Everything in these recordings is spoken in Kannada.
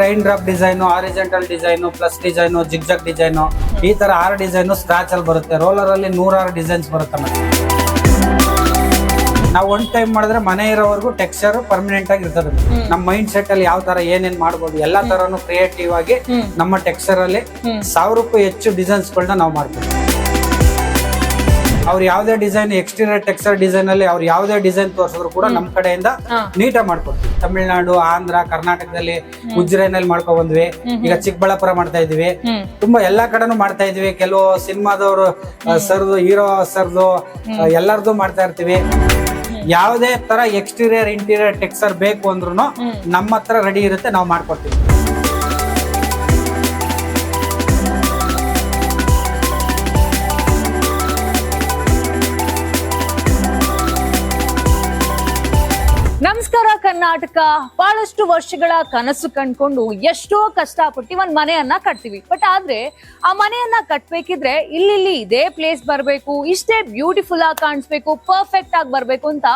Rain drop design, horizontal design, plus design, zigzag design, ಈ ತರ 6 ಡಿಸೈನು ಸ್ಕ್ರಾಚ್ ಅಲ್ಲಿ ಬರುತ್ತೆ. ರೋಲರ್ ಅಲ್ಲಿ 106 ಡಿಸೈನ್ಸ್ ಬರುತ್ತೆ ಮೇಡಮ್. ನಾವು ಒನ್ ಟೈಮ್ ಮಾಡಿದ್ರೆ ಮನೆ ಇರೋವರೆಗೂ ಟೆಕ್ಸ್ಚರ್ ಪರ್ಮನೆಂಟ್ ಆಗಿ ಇರ್ತದೆ. ನಮ್ಮ ಮೈಂಡ್ ಸೆಟ್ ಅಲ್ಲಿ ಯಾವ ತರ ಏನೇನ್ ಮಾಡ್ಬೋದು ಎಲ್ಲಾ ತರನು ಕ್ರಿಯೇಟಿವ್ ಆಗಿ ನಮ್ಮ ಟೆಕ್ಸ್ಚರ್ ಅಲ್ಲಿ 1000ಕ್ಕೂ ಹೆಚ್ಚು ಡಿಸೈನ್ಸ್ ಗಳನ್ನ ನಾವು ಮಾಡ್ತೀವಿ. ಅವ್ರು ಯಾವ್ದೇ ಡಿಸೈನ್ ಎಕ್ಸ್ಟೀರಿಯರ್ ಟೆಕ್ಸ್ಚರ್ ಡಿಸೈನ್ ಅಲ್ಲಿ ಅವ್ರು ಯಾವ್ದೇ ಡಿಸೈನ್ ತೋರಿಸಿದ್ರು ಕೂಡ ನಮ್ ಕಡೆಯಿಂದ ನೀಟಾಗಿ ಮಾಡ್ಕೊಡ್ತೀವಿ. ತಮಿಳ್ನಾಡು, ಆಂಧ್ರ, ಕರ್ನಾಟಕದಲ್ಲಿ ಉಜ್ಜಯಿನಲ್ಲಿ ಮಾಡ್ಕೊ ಬಂದ್ವಿ. ಈಗ ಚಿಕ್ಕಬಳ್ಳಾಪುರ ಮಾಡ್ತಾ ಇದೀವಿ. ತುಂಬಾ ಎಲ್ಲಾ ಕಡೆನೂ ಮಾಡ್ತಾ ಇದೀವಿ. ಕೆಲವು ಸಿನಿಮಾದವರು ಸರ್ದು, ಹೀರೋ ಸರ್ದು ಎಲ್ಲರದು ಮಾಡ್ತಾ ಇರ್ತೀವಿ. ಯಾವುದೇ ತರ ಎಕ್ಸ್ಟೀರಿಯರ್ ಇಂಟೀರಿಯರ್ ಟೆಕ್ಸ್ಚರ್ ಬೇಕು ಅಂದ್ರೂ ನಮ್ಮ ಹತ್ರ ರೆಡಿ ಇರುತ್ತೆ, ನಾವು ಮಾಡ್ಕೊಡ್ತೀವಿ. ನಮಸ್ಕಾರ ಕರ್ನಾಟಕ. ಬಹಳಷ್ಟು ವರ್ಷಗಳ ಕನಸು ಕಂಡ್ಕೊಂಡು ಎಷ್ಟೋ ಕಷ್ಟಪಟ್ಟು ಒಂದ್ ಮನೆಯನ್ನ ಕಟ್ತೀವಿ. ಬಟ್ ಆದ್ರೆ ಆ ಮನೆಯನ್ನ ಕಟ್ಬೇಕಿದ್ರೆ ಇಲ್ಲಿ ಇದೇ ಪ್ಲೇಸ್ ಬರ್ಬೇಕು, ಇಷ್ಟೇ ಬ್ಯೂಟಿಫುಲ್ ಆಗಿ ಕಾಣಿಸ್ಬೇಕು, ಪರ್ಫೆಕ್ಟ್ ಆಗಿ ಬರ್ಬೇಕು ಅಂತ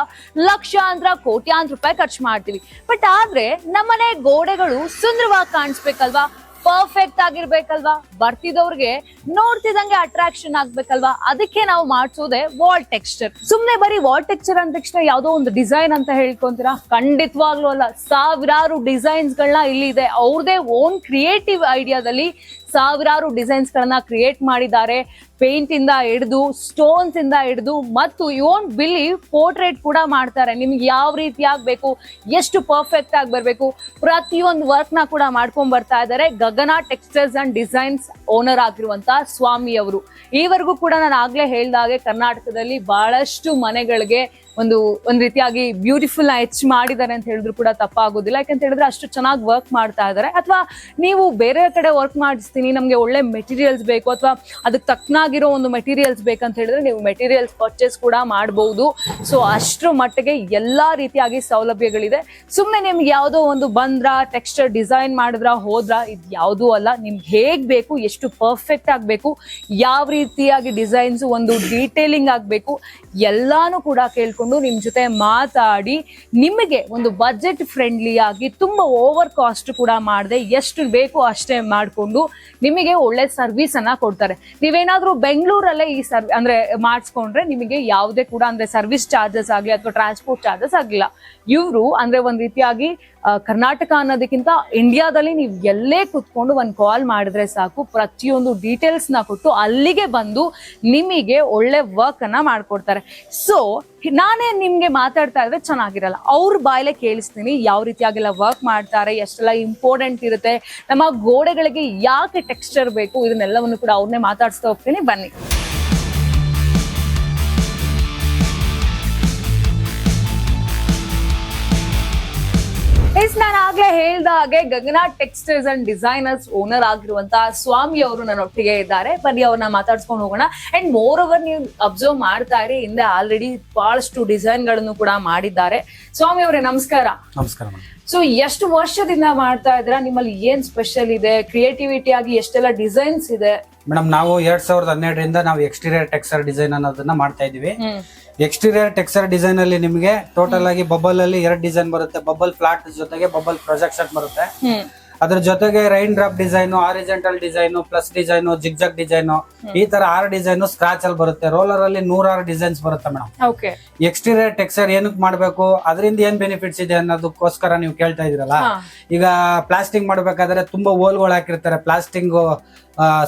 ಲಕ್ಷಾಂತರ ಕೋಟ್ಯಾಂತರ ರೂಪಾಯಿ ಖರ್ಚು ಮಾಡ್ತೀವಿ. ಬಟ್ ಆದ್ರೆ ನಮ್ಮನೆ ಗೋಡೆಗಳು ಸುಂದರವಾಗಿ ಕಾಣಿಸ್ಬೇಕಲ್ವಾ, ಪರ್ಫೆಕ್ಟ್ ಆಗಿರ್ಬೇಕಲ್ವಾ, ಬರ್ತಿದವ್ರಿಗೆ ನೋಡ್ತಿದಂಗೆ ಅಟ್ರಾಕ್ಷನ್ ಆಗ್ಬೇಕಲ್ವಾ, ಅದಕ್ಕೆ ನಾವು ಮಾಡ್ಸೋದೆ ವಾಲ್ ಟೆಕ್ಸ್ಚರ್. ಸುಮ್ನೆ ಬರೀ ವಾಲ್ ಟೆಕ್ಸ್ಚರ್ ಅಂದ ತಕ್ಷಣ ಯಾವ್ದೋ ಒಂದು ಡಿಸೈನ್ ಅಂತ ಹೇಳ್ಕೊಂತೀರಾ? ಖಂಡಿತವಾಗ್ಲೂ ಅಲ್ಲ. ಸಾವಿರಾರು ಡಿಸೈನ್ಸ್ ಗಳನ್ನ ಇಲ್ಲಿ ಇದೆ. ಅವ್ರದೇ ಓನ್ ಕ್ರಿಯೇಟಿವ್ ಐಡಿಯಾದಲ್ಲಿ ಸಾವಿರಾರು ಡಿಸೈನ್ಸ್ ಗಳನ್ನ ಕ್ರಿಯೇಟ್ ಮಾಡಿದ್ದಾರೆ. ಪೇಂಟ್ ಇಂದ ಹಿಡಿದು, ಸ್ಟೋನ್ಸ್ ಇಂದ ಹಿಡಿದು, ಮತ್ತು ಇವನ್ ಬಿಲ್ಲಿ ಪೋರ್ಟ್ರೇಟ್ ಕೂಡ ಮಾಡ್ತಾರೆ. ನಿಮ್ಗೆ ಯಾವ ರೀತಿ ಆಗ್ಬೇಕು, ಎಷ್ಟು ಪರ್ಫೆಕ್ಟ್ ಆಗಿ ಬರ್ಬೇಕು, ಪ್ರತಿಯೊಂದು ವರ್ಕ್ ನ ಕೂಡ ಮಾಡ್ಕೊಂಡ್ ಬರ್ತಾ ಇದ್ದಾರೆ ಗಗನ ಟೆಕ್ಸ್ಟೈಲ್ಸ್ ಅಂಡ್ ಡಿಸೈನ್ಸ್ ಓನರ್ ಆಗಿರುವಂತ ಸ್ವಾಮಿ ಅವರು. ಈವರೆಗೂ ಕೂಡ ನಾನು ಆಗ್ಲೇ ಹೇಳ್ದಾಗೆ ಕರ್ನಾಟಕದಲ್ಲಿ ಬಹಳಷ್ಟು ಮನೆಗಳಿಗೆ ಒಂದು ರೀತಿಯಾಗಿ ಬ್ಯೂಟಿಫುಲ್ ಹೆಚ್ಚು ಮಾಡಿದ್ದಾರೆ ಅಂತ ಹೇಳಿದ್ರು ಕೂಡ ತಪ್ಪಾಗೋದಿಲ್ಲ. ಯಾಕಂತ ಹೇಳಿದ್ರೆ ಅಷ್ಟು ಚೆನ್ನಾಗಿ ವರ್ಕ್ ಮಾಡ್ತಾ ಇದ್ದಾರೆ. ಅಥವಾ ನೀವು ಬೇರೆ ಕಡೆ ವರ್ಕ್ ಮಾಡಿಸ್ತೀನಿ, ನಮ್ಗೆ ಒಳ್ಳೆ ಮೆಟೀರಿಯಲ್ಸ್ ಬೇಕು, ಅಥವಾ ಅದಕ್ಕೆ ತಕ್ಕನಾಗಿರೋ ಒಂದು ಮೆಟೀರಿಯಲ್ಸ್ ಬೇಕಂತ ಹೇಳಿದ್ರೆ ನೀವು ಮೆಟೀರಿಯಲ್ಸ್ ಪರ್ಚೇಸ್ ಕೂಡ ಮಾಡಬಹುದು. ಸೊ ಅಷ್ಟರ ಮಟ್ಟಿಗೆ ಎಲ್ಲಾ ರೀತಿಯಾಗಿ ಸೌಲಭ್ಯಗಳಿದೆ. ಸುಮ್ಮನೆ ನಿಮ್ಗೆ ಯಾವುದೋ ಒಂದು ಬಂದ್ರ, ಟೆಕ್ಸ್ಚರ್ ಡಿಸೈನ್ ಮಾಡಿದ್ರ, ಹೋದ್ರ, ಇದು ಯಾವುದೂ ಅಲ್ಲ. ನಿಮ್ಗೆ ಹೇಗ್ ಬೇಕು, ಎಷ್ಟು ಪರ್ಫೆಕ್ಟ್ ಆಗ್ಬೇಕು, ಯಾವ ರೀತಿಯಾಗಿ ಡಿಸೈನ್ಸ್, ಒಂದು ಡೀಟೇಲಿಂಗ್ ಆಗ್ಬೇಕು, ಎಲ್ಲಾನು ಕೂಡ ಕೇಳ್ಕೊಂಡು ನಿಮ್ ಜೊತೆ ಮಾತಾಡಿ ನಿಮಗೆ ಒಂದು ಬಜೆಟ್ ಫ್ರೆಂಡ್ಲಿ ಆಗಿ, ತುಂಬಾ ಓವರ್ ಕಾಸ್ಟ್ ಕೂಡ ಮಾಡದೆ, ಎಷ್ಟು ಬೇಕು ಅಷ್ಟೇ ಮಾಡ್ಕೊಂಡು ನಿಮಗೆ ಒಳ್ಳೆ ಸರ್ವಿಸ್ ಅನ್ನ ಕೊಡ್ತಾರೆ. ನೀವೇನಾದ್ರೂ ಬೆಂಗಳೂರಲ್ಲೇ ಈ ಅಂದ್ರೆ ಮಾಡಿಸ್ಕೊಂಡ್ರೆ ನಿಮಗೆ ಯಾವುದೇ ಕೂಡ ಅಂದ್ರೆ ಸರ್ವಿಸ್ ಚಾರ್ಜಸ್ ಆಗ್ಲಿ ಅಥವಾ ಟ್ರಾನ್ಸ್ಪೋರ್ಟ್ ಚಾರ್ಜಸ್ ಆಗಿಲ್ಲ. ಇವ್ರು ಅಂದ್ರೆ ಒಂದ್ ರೀತಿಯಾಗಿ ಕರ್ನಾಟಕ ಅನ್ನೋದಕ್ಕಿಂತ ಇಂಡಿಯಾದಲ್ಲಿ ನೀವು ಎಲ್ಲೇ ಕುತ್ಕೊಂಡು ಒಂದ್ ಕಾಲ್ ಮಾಡಿದ್ರೆ ಸಾಕು, ಪ್ರತಿಯೊಂದು ಡೀಟೇಲ್ಸ್ ನ ಕೊಟ್ಟು ಅಲ್ಲಿಗೆ ಬಂದು ನಿಮಗೆ ಒಳ್ಳೆ ವರ್ಕ್ ಅನ್ನ ಮಾಡ್ಕೊಡ್ತಾರೆ. ಸೊ ನಾನೇ ನಿಮ್ಗೆ ಮಾತಾಡ್ತಾ ಇದ್ರೆ ಚೆನ್ನಾಗಿರಲ್ಲ, ಅವ್ರ ಬಾಯಲ್ಲೇ ಕೇಳಿಸ್ತೀನಿ ಯಾವ ರೀತಿಯಾಗೆಲ್ಲ ವರ್ಕ್ ಮಾಡ್ತಾರೆ, ಎಷ್ಟೆಲ್ಲ ಇಂಪಾರ್ಟೆಂಟ್ ಇರುತ್ತೆ, ನಮ್ಮ ಗೋಡೆಗಳಿಗೆ ಯಾಕೆ ಟೆಕ್ಸ್ಚರ್ ಬೇಕು, ಇದನ್ನೆಲ್ಲವನ್ನು ಕೂಡ ಅವ್ರನ್ನೇ ಮಾತಾಡ್ಸ್ತಾ ಹೋಗ್ತೀನಿ. ಬನ್ನಿ. ನಾನು ಆಗ್ಲೇ ಹೇಳ್ದ ಹಾಗೆ ಗಗನ ಟೆಕ್ಸ್ಟೈಲ್ಸ್ ಅಂಡ್ ಡಿಸೈನರ್ಸ್ ಓನರ್ ಆಗಿರುವಂತಹ ಸ್ವಾಮಿ ಅವರು ನನ್ನ ಒಟ್ಟಿಗೆ ಇದ್ದಾರೆ. ಬನ್ನಿ ಅವ್ರನ್ನ ಮಾತಾಡ್ಸ್ಕೊಂಡು ಹೋಗೋಣ. ಅಂಡ್ ಮೋರ್ ಓವರ್ ನೀವು ಅಬ್ಸರ್ವ್ ಮಾಡ್ತಾ ಇರಿ, ಹಿಂದೆ ಆಲ್ರೆಡಿ ಬಹಳಷ್ಟು ಡಿಸೈನ್ ಗಳನ್ನು ಕೂಡ ಮಾಡಿದ್ದಾರೆ. ಸ್ವಾಮಿ ಅವರೇ ನಮಸ್ಕಾರ. ನಮಸ್ಕಾರ. ಸೊ ಎಷ್ಟು ವರ್ಷದಿಂದ ಮಾಡ್ತಾ ಇದ್ರ? ನಿಮ್ಮಲ್ಲಿ ಏನ್ ಸ್ಪೆಷಲ್ ಇದೆ? ಕ್ರಿಯೇಟಿವಿಟಿ ಆಗಿ ಎಷ್ಟೆಲ್ಲ ಡಿಸೈನ್ಸ್ ಇದೆ? ಮೇಡಮ್, ನಾವು 2012ರಿಂದ ನಾವು ಎಕ್ಸ್ಟೀರಿಯರ್ ಟೆಕ್ಸ್ಚರ್ ಡಿಸೈನ್ ಅನ್ನೋದನ್ನ ಮಾಡ್ತಾ ಇದೀವಿ. ಎಕ್ಸ್ಟೀರಿಯರ್ ಟೆಕ್ಸ್ಚರ್ ಡಿಸೈನ್ ಅಲ್ಲಿ ನಿಮಗೆ ಟೋಟಲ್ ಆಗಿ ಬಬಲ್ ಅಲ್ಲಿ 2 ಡಿಸೈನ್ ಬರುತ್ತೆ. ಬಬಲ್ ಫ್ಲಾಟ್ ಜೊತೆಗೆ ಬಬಲ್ ಪ್ರೊಜೆಕ್ಷನ್ ಬರುತ್ತೆ. ಅದ್ರ ಜೊತೆಗೆ rain drop design, horizontal design, plus design, zigzag design, ಈ ತರ 6 ಡಿಸೈನು ಸ್ಕ್ರಾಚ್ ಅಲ್ಲಿ ಬರುತ್ತೆ. ರೋಲರ್ ಅಲ್ಲಿ 106 ಡಿಸೈನ್ಸ್ ಬರುತ್ತೆ ಮೇಡಮ್. ಎಕ್ಸ್ಟೀರಿಯರ್ ಟೆಕ್ಸ್ಚರ್ ಏನಕ್ಕೆ ಮಾಡ್ಬೇಕು, ಅದರಿಂದ ಏನ್ ಬೆನಿಫಿಟ್ಸ್ ಇದೆ ಅನ್ನೋದಕ್ಕೋಸ್ಕರ ನೀವು ಕೇಳ್ತಾ ಇದ್ರಲ್ಲ. ಈಗ ಪ್ಲಾಸ್ಟಿಂಗ್ ಮಾಡ್ಬೇಕಾದ್ರೆ ತುಂಬಾ ಹೋಲ್ಗಳು ಹಾಕಿರ್ತಾರೆ. ಪ್ಲಾಸ್ಟಿಂಗ್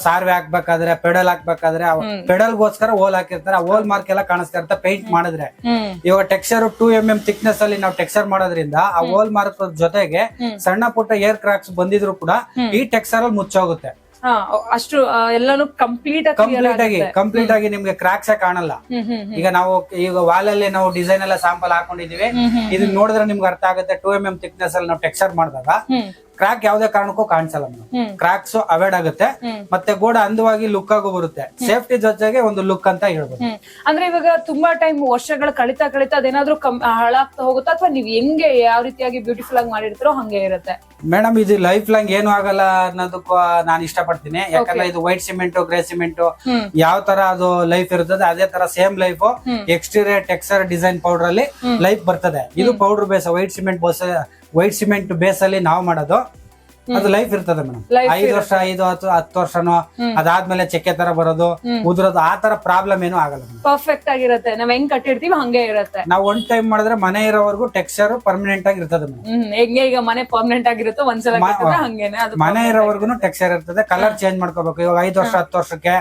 ಸಾರ್ವೆ ಹಾಕ್ಬೇಕಾದ್ರೆ, ಪೆಡಲ್ ಹಾಕ್ಬೇಕಾದ್ರೆ ಪೆಡಲ್ಗೋಸ್ಕರ ಹೋಲ್ ಹಾಕಿರ್ತಾರೆ. ಆ ಹೋಲ್ ಮಾರ್ಕ್ ಎಲ್ಲ ಕಾಣಿಸ್ತಾ ಇರುತ್ತೆ ಪೇಂಟ್ ಮಾಡಿದ್ರೆ. ಇವಾಗ ಟೆಕ್ಸ್ಚರ್ 2 mm ಥಿಕ್ನೆಸ್ ಅಲ್ಲಿ ನಾವು ಟೆಕ್ಸ್ಚರ್ ಮಾಡೋದ್ರಿಂದ ಆ ಹೋಲ್ ಮಾರ್ಕ್ ಜೊತೆಗೆ ಸಣ್ಣ ಪುಟ್ಟ ಏರ್ ಕ್ರಾಕ್ಸ್ ಬಂದಿದ್ರು ಕೂಡ ಈ ಟೆಕ್ಸ್ಚರ್ ಅಲ್ಲಿ ಮುಚ್ಚೋಗುತ್ತೆ. ಅಷ್ಟು ಎಲ್ಲಾನು ಕಂಪ್ಲೀಟ್ ಆಗಿ ನಿಮ್ಗೆ ಕ್ರಾಕ್ಸ್ ಕಾಣಲ್ಲ. ಈಗ ವಾಲ್ ಅಲ್ಲಿ ನಾವು ಡಿಸೈನ್ ಎಲ್ಲ ಸ್ಯಾಂಪಲ್ ಹಾಕೊಂಡಿದೀವಿ. ಇದನ್ನ ನೋಡಿದ್ರೆ ನಿಮ್ಗೆ ಅರ್ಥ ಆಗುತ್ತೆ. 2 mm ಥಿಕ್ನೆಸ್ ಅಲ್ಲಿ ನಾವು ಟೆಕ್ಸ್ಚರ್ ಮಾಡಿದಾಗ ಕ್ರಾಕ್ ಯಾವ್ದೇ ಕಾರಣಕ್ಕೂ ಕಾಣಿಸಲ್ಲ ಮೇಡಮ್. ಕ್ರಾಕ್ಸ್ ಅವಾಯ್ಡ್ ಆಗುತ್ತೆ, ಮತ್ತೆ ಗೋಡೆ ಅಂದವಾಗಿ ಲುಕ್ ಆಗು ಬರುತ್ತೆ. ಸೇಫ್ಟಿ ಜೊತೆಗೆ ಒಂದು ಲುಕ್ ಅಂತ ಹೇಳ್ಬೋದು. ಅಂದ್ರೆ ಇವಾಗ ತುಂಬಾ ಟೈಮ್ ವರ್ಷಗಳು ಕಳಿತಾ ಅದೇನಾದ್ರೂ ಹಾಳಾಗ್ತಾ ಹೋಗುತ್ತಾ, ಅಥವಾ ನೀವ್ ಹೆಂಗೆ ಯಾವ ರೀತಿಯಾಗಿ ಬ್ಯೂಟಿಫುಲ್ ಆಗಿ ಮಾಡಿರ್ತೀರೋ ಹಂಗೆ ಇರುತ್ತೆ? ಮೇಡಮ್, ಇದು ಲೈಫ್ ಲಾಂಗ್ ಏನು ಆಗಲ್ಲ ಅನ್ನೋದಕ್ಕೂ ನಾನು ಇಷ್ಟಪಡ್ತೀನಿ. ಯಾಕಂದ್ರೆ ಇದು ವೈಟ್ ಸಿಮೆಂಟ್, ಗ್ರೇ ಸಿಮೆಂಟ್ ಯಾವ ತರ ಅದು ಲೈಫ್ ಇರ್ತದೆ, ಅದೇ ತರ same life exterior texture design powder ಅಲ್ಲಿ ಲೈಫ್ ಬರ್ತದೆ. ಇದು powder base, white cement base ಅಲ್ಲಿ ನಾವು ಮಾಡೋದು. ಅದು ಲೈಫ್ ಇರ್ತದೆ ಮೇಡಮ್. Life 5 ವರ್ಷ 10 ವರ್ಷನೋ ಅದಾದ್ಮೇಲೆ ಚೆಕ್ಕೆ ತರ ಬರೋದು ಉದ್ರೋದು ಆ ತರ ಪ್ರಾಬ್ಲಮ್ ಏನು ಆಗಲ್ಲ. ಪರ್ಫೆಕ್ಟ್ ಆಗಿರತ್ತೆ, ನಾವ್ ಹೆಂಗ್ ಕಟ್ಟಿರ್ತೀವಿ ಹಂಗೆ ಇರತ್ತೆ. ನಾವು ಒನ್ ಟೈಮ್ ಮಾಡಿದ್ರೆ ಮನೆ ಇರೋವರೆಗೂ ಟೆಕ್ಸ್ಚರ್ ಪರ್ಮನೆಂಟ್ ಆಗಿ ಇರ್ತದೆ ಮೇಡಮ್. ಹೆಂಗೆ ಈಗ ಮನೆ ಪರ್ಮನೆಂಟ್ ಆಗಿರುತ್ತೋ ಒಂದ್ಸಲ ಕಟ್ಟಿದ್ರೆ ಹಂಗೇನೆ ಅದು ಮನೆ ಇರೋವರೆಗೂ ಟೆಕ್ಸ್ಚರ್ ಇರ್ತದೆ. ಕಲರ್ ಚೇಂಜ್ ಮಾಡ್ಕೋಬೇಕು. ಇವಾಗ 5 ವರ್ಷ 10 ವರ್ಷಕ್ಕೆ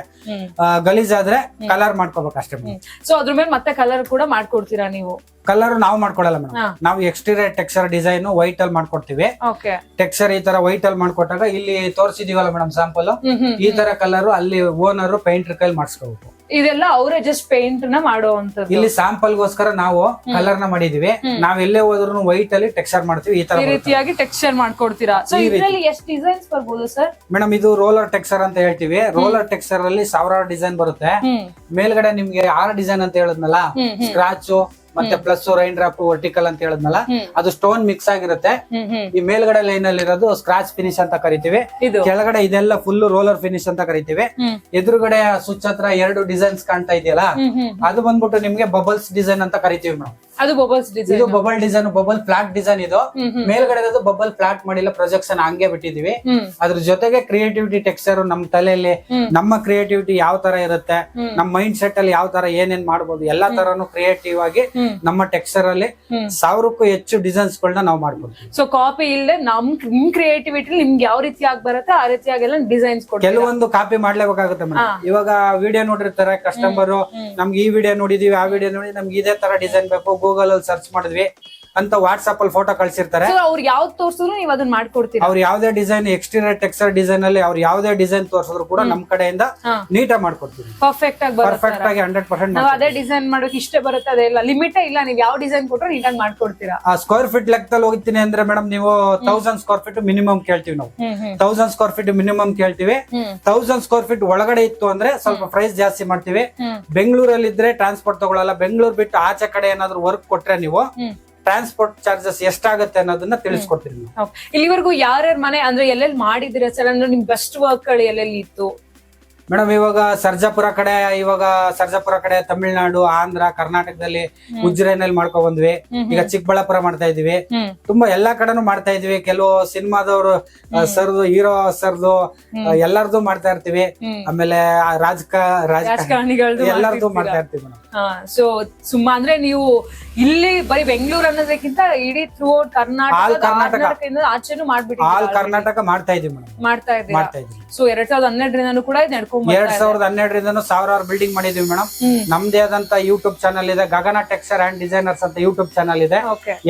ಗಲೀಜಾದ್ರೆ ಕಲರ್ ಮಾಡ್ಕೋಬೇಕು ಅಷ್ಟೇ ಮೇಡಮ್. ಸೊ ಅದ್ರ ಮೇಲೆ ಮತ್ತೆ ಕಲರ್ ಕೂಡ ಮಾಡ್ಕೊಡ್ತೀರಾ ನೀವು? ಕಲರ್ ನಾವು ಮಾಡ್ಕೊಡಲ್ಲ ಮೇಡಮ್. ನಾವು ಎಕ್ಸ್ಟೀರಿಯರ್ ಟೆಕ್ಸ್ಚರ್ ಡಿಸೈನ್ ವೈಟ್ ಅಲ್ಲಿ ಮಾಡ್ಕೊಡ್ತೀವಿ. ಟೆಕ್ಸ್ಚರ್ ಈ ತರ ವೈಟ್ ಅಲ್ಲಿ ಮಾಡ್ಕೊಟ್ಟಾಗ ಇಲ್ಲಿ ತೋರಿಸಿದೀವಲ್ಲ ಮೇಡಮ್ ಸ್ಯಾಂಪಲ್, ಈ ತರ ಕಲರ್ ಅಲ್ಲಿ ಓನರ್ ಪೇಂಟರ್ ಕೈಲಿ ಮಾಡಿಸ್ಕೋಬೇಕು. ಇದೆಲ್ಲ ಅವರೇ ಜಸ್ಟ್ ಪೇಂಟ್ ನ ಮಾಡುವಂತದ್ದು. ಇಲ್ಲಿ ಸ್ಯಾಂಪಲ್ ಗೋಸ್ಕರ ನಾವು ಕಲರ್ ನ ಮಾಡಿದೀವಿ. ನಾವ್ ಎಲ್ಲೇ ಹೋದ್ರು ವೈಟ್ ಅಲ್ಲಿ ಟೆಕ್ಸ್ಚರ್ ಮಾಡ್ತೀವಿ. ಈ ತರ ರೀತಿಯಾಗಿ ಟೆಕ್ಸ್ಚರ್ ಮಾಡ್ಕೊಡ್ತೀರಾ. ಸೊ ಇದರಲ್ಲಿ ಎಷ್ಟು ಡಿಸೈನ್ಸ್ ಬರ್ಬೋದು ಸರ್? ಮೇಡಮ್ ಇದು ರೋಲರ್ ಟೆಕ್ಸ್ಚರ್ ಅಂತ ಹೇಳ್ತೀವಿ. ರೋಲರ್ ಟೆಕ್ಸ್ಚರ್ ಅಲ್ಲಿ 1000 ಡಿಸೈನ್ ಬರುತ್ತೆ. ಮೇಲ್ಗಡೆ ನಿಮ್ಗೆ 6 ಡಿಸೈನ್ ಅಂತ ಹೇಳಿದ್ನಲ್ಲ, ಸ್ಕ್ರಾಚ್ ಮತ್ತೆ ಪ್ಲಸ್ ರೈನ್ ಡ್ರಾಪ್ ವರ್ಟಿಕಲ್ ಅಂತ ಹೇಳಿದ್ನಲ್ಲ, ಅದು ಸ್ಟೋನ್ ಮಿಕ್ಸ್ ಆಗಿರುತ್ತೆ. ಈ ಮೇಲ್ಗಡೆ ಲೈನ್ ಅಲ್ಲಿ ಇರೋದು ಸ್ಕ್ರಾಚ್ ಫಿನಿಶ್ ಅಂತ ಕರಿತೀವಿ. ಕೆಳಗಡೆ ಇದೆಲ್ಲ ಫುಲ್ ರೋಲರ್ ಫಿನಿಶ್ ಅಂತ ಕರಿತೀವಿ. ಎದುರುಗಡೆ ಸ್ವಿಚ್ ಹತ್ರ 2 ಡಿಸೈನ್ಸ್ ಕಾಣ್ತಾ ಇದೆಯಲ್ಲ, ಅದು ಬಂದ್ಬಿಟ್ಟು ನಿಮ್ಗೆ ಬಬಲ್ಸ್ ಡಿಸೈನ್ ಅಂತ ಕರಿತೀವಿ ಮೇಡಮ್. ಅದು ಬಬಲ್ಸ್ ಡಿಸೈನ್. ಇದು bubble design, bubble flat design. ಇದು ಮೇಲ್ಗಡೆ ಇರೋದು ಬಬಲ್ ಫ್ಲಾಟ್ ಮಾಡಿಲ್ಲ, ಪ್ರೊಜೆಕ್ಷನ್ ಹಂಗೆ ಬಿಟ್ಟಿದೀವಿ. ಅದ್ರ ಜೊತೆಗೆ ಕ್ರಿಯೇಟಿವಿಟಿ ಟೆಕ್ಸ್ಚರ್ ನಮ್ಮ ತಲೆಯಲ್ಲಿ ನಮ್ಮ ಕ್ರಿಯೇಟಿವಿಟಿ ಯಾವ ತರ ಇರುತ್ತೆ, ನಮ್ಮ ಮೈಂಡ್ ಸೆಟ್ ಅಲ್ಲಿ ಯಾವ ತರ ಏನೇನ್ ಮಾಡ್ಬೋದು ಎಲ್ಲಾ ತರನು ಕ್ರಿಯೇಟಿವ್ ಆಗಿ ನಮ್ಮ ಟೆಕ್ಸ್ಚರ್ ಅಲ್ಲಿ 1000ಕ್ಕೂ ಹೆಚ್ಚು ಡಿಸೈನ್ಸ್ ಗಳನ್ನ ನಾವು ಮಾಡ್ಬೋದು. ಸೊ ಕಾಪಿ ಇಲ್ಲದೆ ನಿಮ್ ಕ್ರಿಯೇಟಿವಿಟಿ ನಿಮ್ಗೆ ಯಾವ ರೀತಿಯಾಗಿ ಬರುತ್ತೆ ಆ ರೀತಿಯಾಗೆಲ್ಲ ಡಿಸೈನ್ಸ್ ಕೊಡ್ತೀವಿ. ಕೆಲವೊಂದು ಕಾಪಿ ಮಾಡ್ಲೇಬೇಕಾಗುತ್ತೆ ಮೇಡಮ್. ಇವಾಗ ವಿಡಿಯೋ ನೋಡಿರ್ತಾರೆ ಕಸ್ಟಮರ್, ನಮ್ಗೆ ಈ ವಿಡಿಯೋ ನೋಡಿದೀವಿ, ಆ ವಿಡಿಯೋ ನೋಡಿ ನಮ್ಗೆ ಇದೇ ತರ ಡಿಸೈನ್ ಬೇಕು, ಗೂಗಲ್ ಅಲ್ಲಿ ಸರ್ಚ್ ಮಾಡಿದ್ವಿ ಅಂತ ವಾಟ್ಸ್ಆಪ್ ಅಲ್ಲಿ ಫೋಟೋ ಕಳ್ಸಿರ್ತಾರೆ. ಅವ್ರು ಯಾವ್ದು ತೋರ್ಸಿದ್ರು ನೀವು ಅದನ್ನ ಮಾಡ್ಕೊಡ್ತೀರಾ? ಅವ್ರು ಯಾವ್ದೇ ಡಿಸೈನ್ ಎಕ್ಸ್ಟೀರಿಯರ್ ಟೆಕ್ಸ್ಚರ್ ಡಿಸೈನ್ ಅಲ್ಲಿ ಅವ್ರು ಯಾವ್ದೇ ಡಿಸೈನ್ ತೋರ್ಸಿದ್ರು ಕೂಡ ನಮ್ ಕಡೆಯಿಂದ ನೀಟಾಗಿ ಮಾಡ್ಕೊಡ್ತೀವಿ. ಪರ್ಫೆಕ್ಟ್ ಆಗಿ 100% ನಾವು ಅದೇ ಡಿಸೈನ್ ಮಾಡೋಕೆ ಇಷ್ಟೇ ಬರುತ್ತೆ, ಅದೆಲ್ಲ ಲಿಮಿಟ್ ಇಲ್ಲ. ನೀವು ಯಾವ ಡಿಸೈನ್ ಕೊಟ್ಟರು ನೀಟಾಗಿ ಮಾಡ್ಕೊಡ್ತೀರಾ. ಸ್ಕ್ವೇರ್ ಫೀಟ್ ಲೆಕ್ಕದಲ್ಲಿ ಹೋಗ್ತೀನಿ ಅಂದ್ರೆ ಮೇಡಮ್ ನೀವು 1000 ಸ್ಕ್ವೇರ್ ಫೀಟ್ ಮಿನಿಮಮ್ ಕೇಳ್ತೀವಿ ನಾವು. 1000 ಸ್ಕ್ವೇರ್ ಫೀಟ್ ಮಿನಿಮಮ್ ಕೇಳ್ತೀವಿ. 1000 ಸ್ಕ್ವೇರ್ ಫೀಟ್ ಒಳಗಡೆ ಇತ್ತು ಅಂದ್ರೆ ಸ್ವಲ್ಪ ಪ್ರೈಸ್ ಜಾಸ್ತಿ ಮಾಡ್ತೀವಿ. ಬೆಂಗಳೂರಲ್ಲಿ ಇದ್ರೆ ಟ್ರಾನ್ಸ್ಪೋರ್ಟ್ ತಗೊಳ್ಳಲ್ಲ. ಬೆಂಗಳೂರು ಬಿಟ್ಟು ಆಚೆ ಕಡೆ ಏನಾದ್ರು ವರ್ಕ್ ಕೊಟ್ರೆ ನೀವು ಟ್ರಾನ್ಸ್ಪೋರ್ಟ್ ಚಾರ್ಜಸ್ ಎಷ್ಟಾಗುತ್ತೆ ಅನ್ನೋದನ್ನ ತಿಳಿಸ್ಕೊಡ್ತೀವಿ. ಇಲ್ಲಿವರೆಗೂ ಯಾರ್ಯಾರ ಮನೆ ಅಂದ್ರೆ ಎಲ್ಲೆಲ್ಲಿ ಮಾಡಿದಿರ ಸರ್? ಅಂದ್ರೆ ನಿಮ್ ಬೆಸ್ಟ್ ವರ್ಕ್ ಗಳು ಎಲ್ಲೆಲ್ಲಿ ಇತ್ತು ಮೇಡಮ್? ಇವಾಗ ಸರ್ಜಾಪುರ ಕಡೆ ತಮಿಳ್ನಾಡು, ಆಂಧ್ರ, ಕರ್ನಾಟಕದಲ್ಲಿ ಉಜ್ಜಯಿನಲ್ಲಿ ಮಾಡ್ಕೊ ಬಂದ್ವಿ. ಈಗ ಚಿಕ್ಕಬಳ್ಳಾಪುರ ಮಾಡ್ತಾ ಇದೀವಿ. ತುಂಬಾ ಎಲ್ಲಾ ಕಡೆನೂ ಮಾಡ್ತಾ ಇದೀವಿ. ಕೆಲವು ಸಿನಿಮಾದವರು ಸರ್ದು, ಹೀರೋ ಸರ್ದು ಎಲ್ಲಾರ್ದು ಮಾಡ್ತಾ ಇರ್ತೀವಿ. ಆಮೇಲೆ ರಾಜಕಾರಣಿಗಳದ್ದು ಎಲ್ಲಾರ್ದು ಮಾಡ್ತಾ ಇರ್ತೀವಿ ಮೇಡಮ್. ಸೊ ಸುಮ್ಮ ಅಂದ್ರೆ ನೀವು ಇಲ್ಲಿ ಬರೀ ಬೆಂಗಳೂರು ಅನ್ನೋದಕ್ಕಿಂತ ಇಡೀ ಥ್ರೂ ಔಟ್ ಕರ್ನಾಟಕ ಆಚೆನೂ ಮಾಡ್ಬಿಟ್ಟು ಆಲ್ ಕರ್ನಾಟಕ ಮಾಡ್ತಾ ಇದೀವಿ ಮೇಡಮ್. ಮಾಡ್ತಾ ಇದ್ದೀವಿ. ಸೊ 2012ರಿಂದನೂ ಕೂಡ 2012ರಿಂದನೂ 1000 ಬಿಲ್ಡಿಂಗ್ ಮಾಡಿದೀವಿ ಮೇಡಮ್. ನಮ್ದೇ ಆದಂತ ಯೂಟ್ಯೂಬ್ ಚಾನಲ್ ಇದೆ, ಗಗನ ಟೆಕ್ಸ್ಚರ್ ಅಂಡ್ ಡಿಸೈನರ್ಸ್ ಅಂತ ಯೂಟ್ಯೂಬ್ ಚಾನಲ್ ಇದೆ.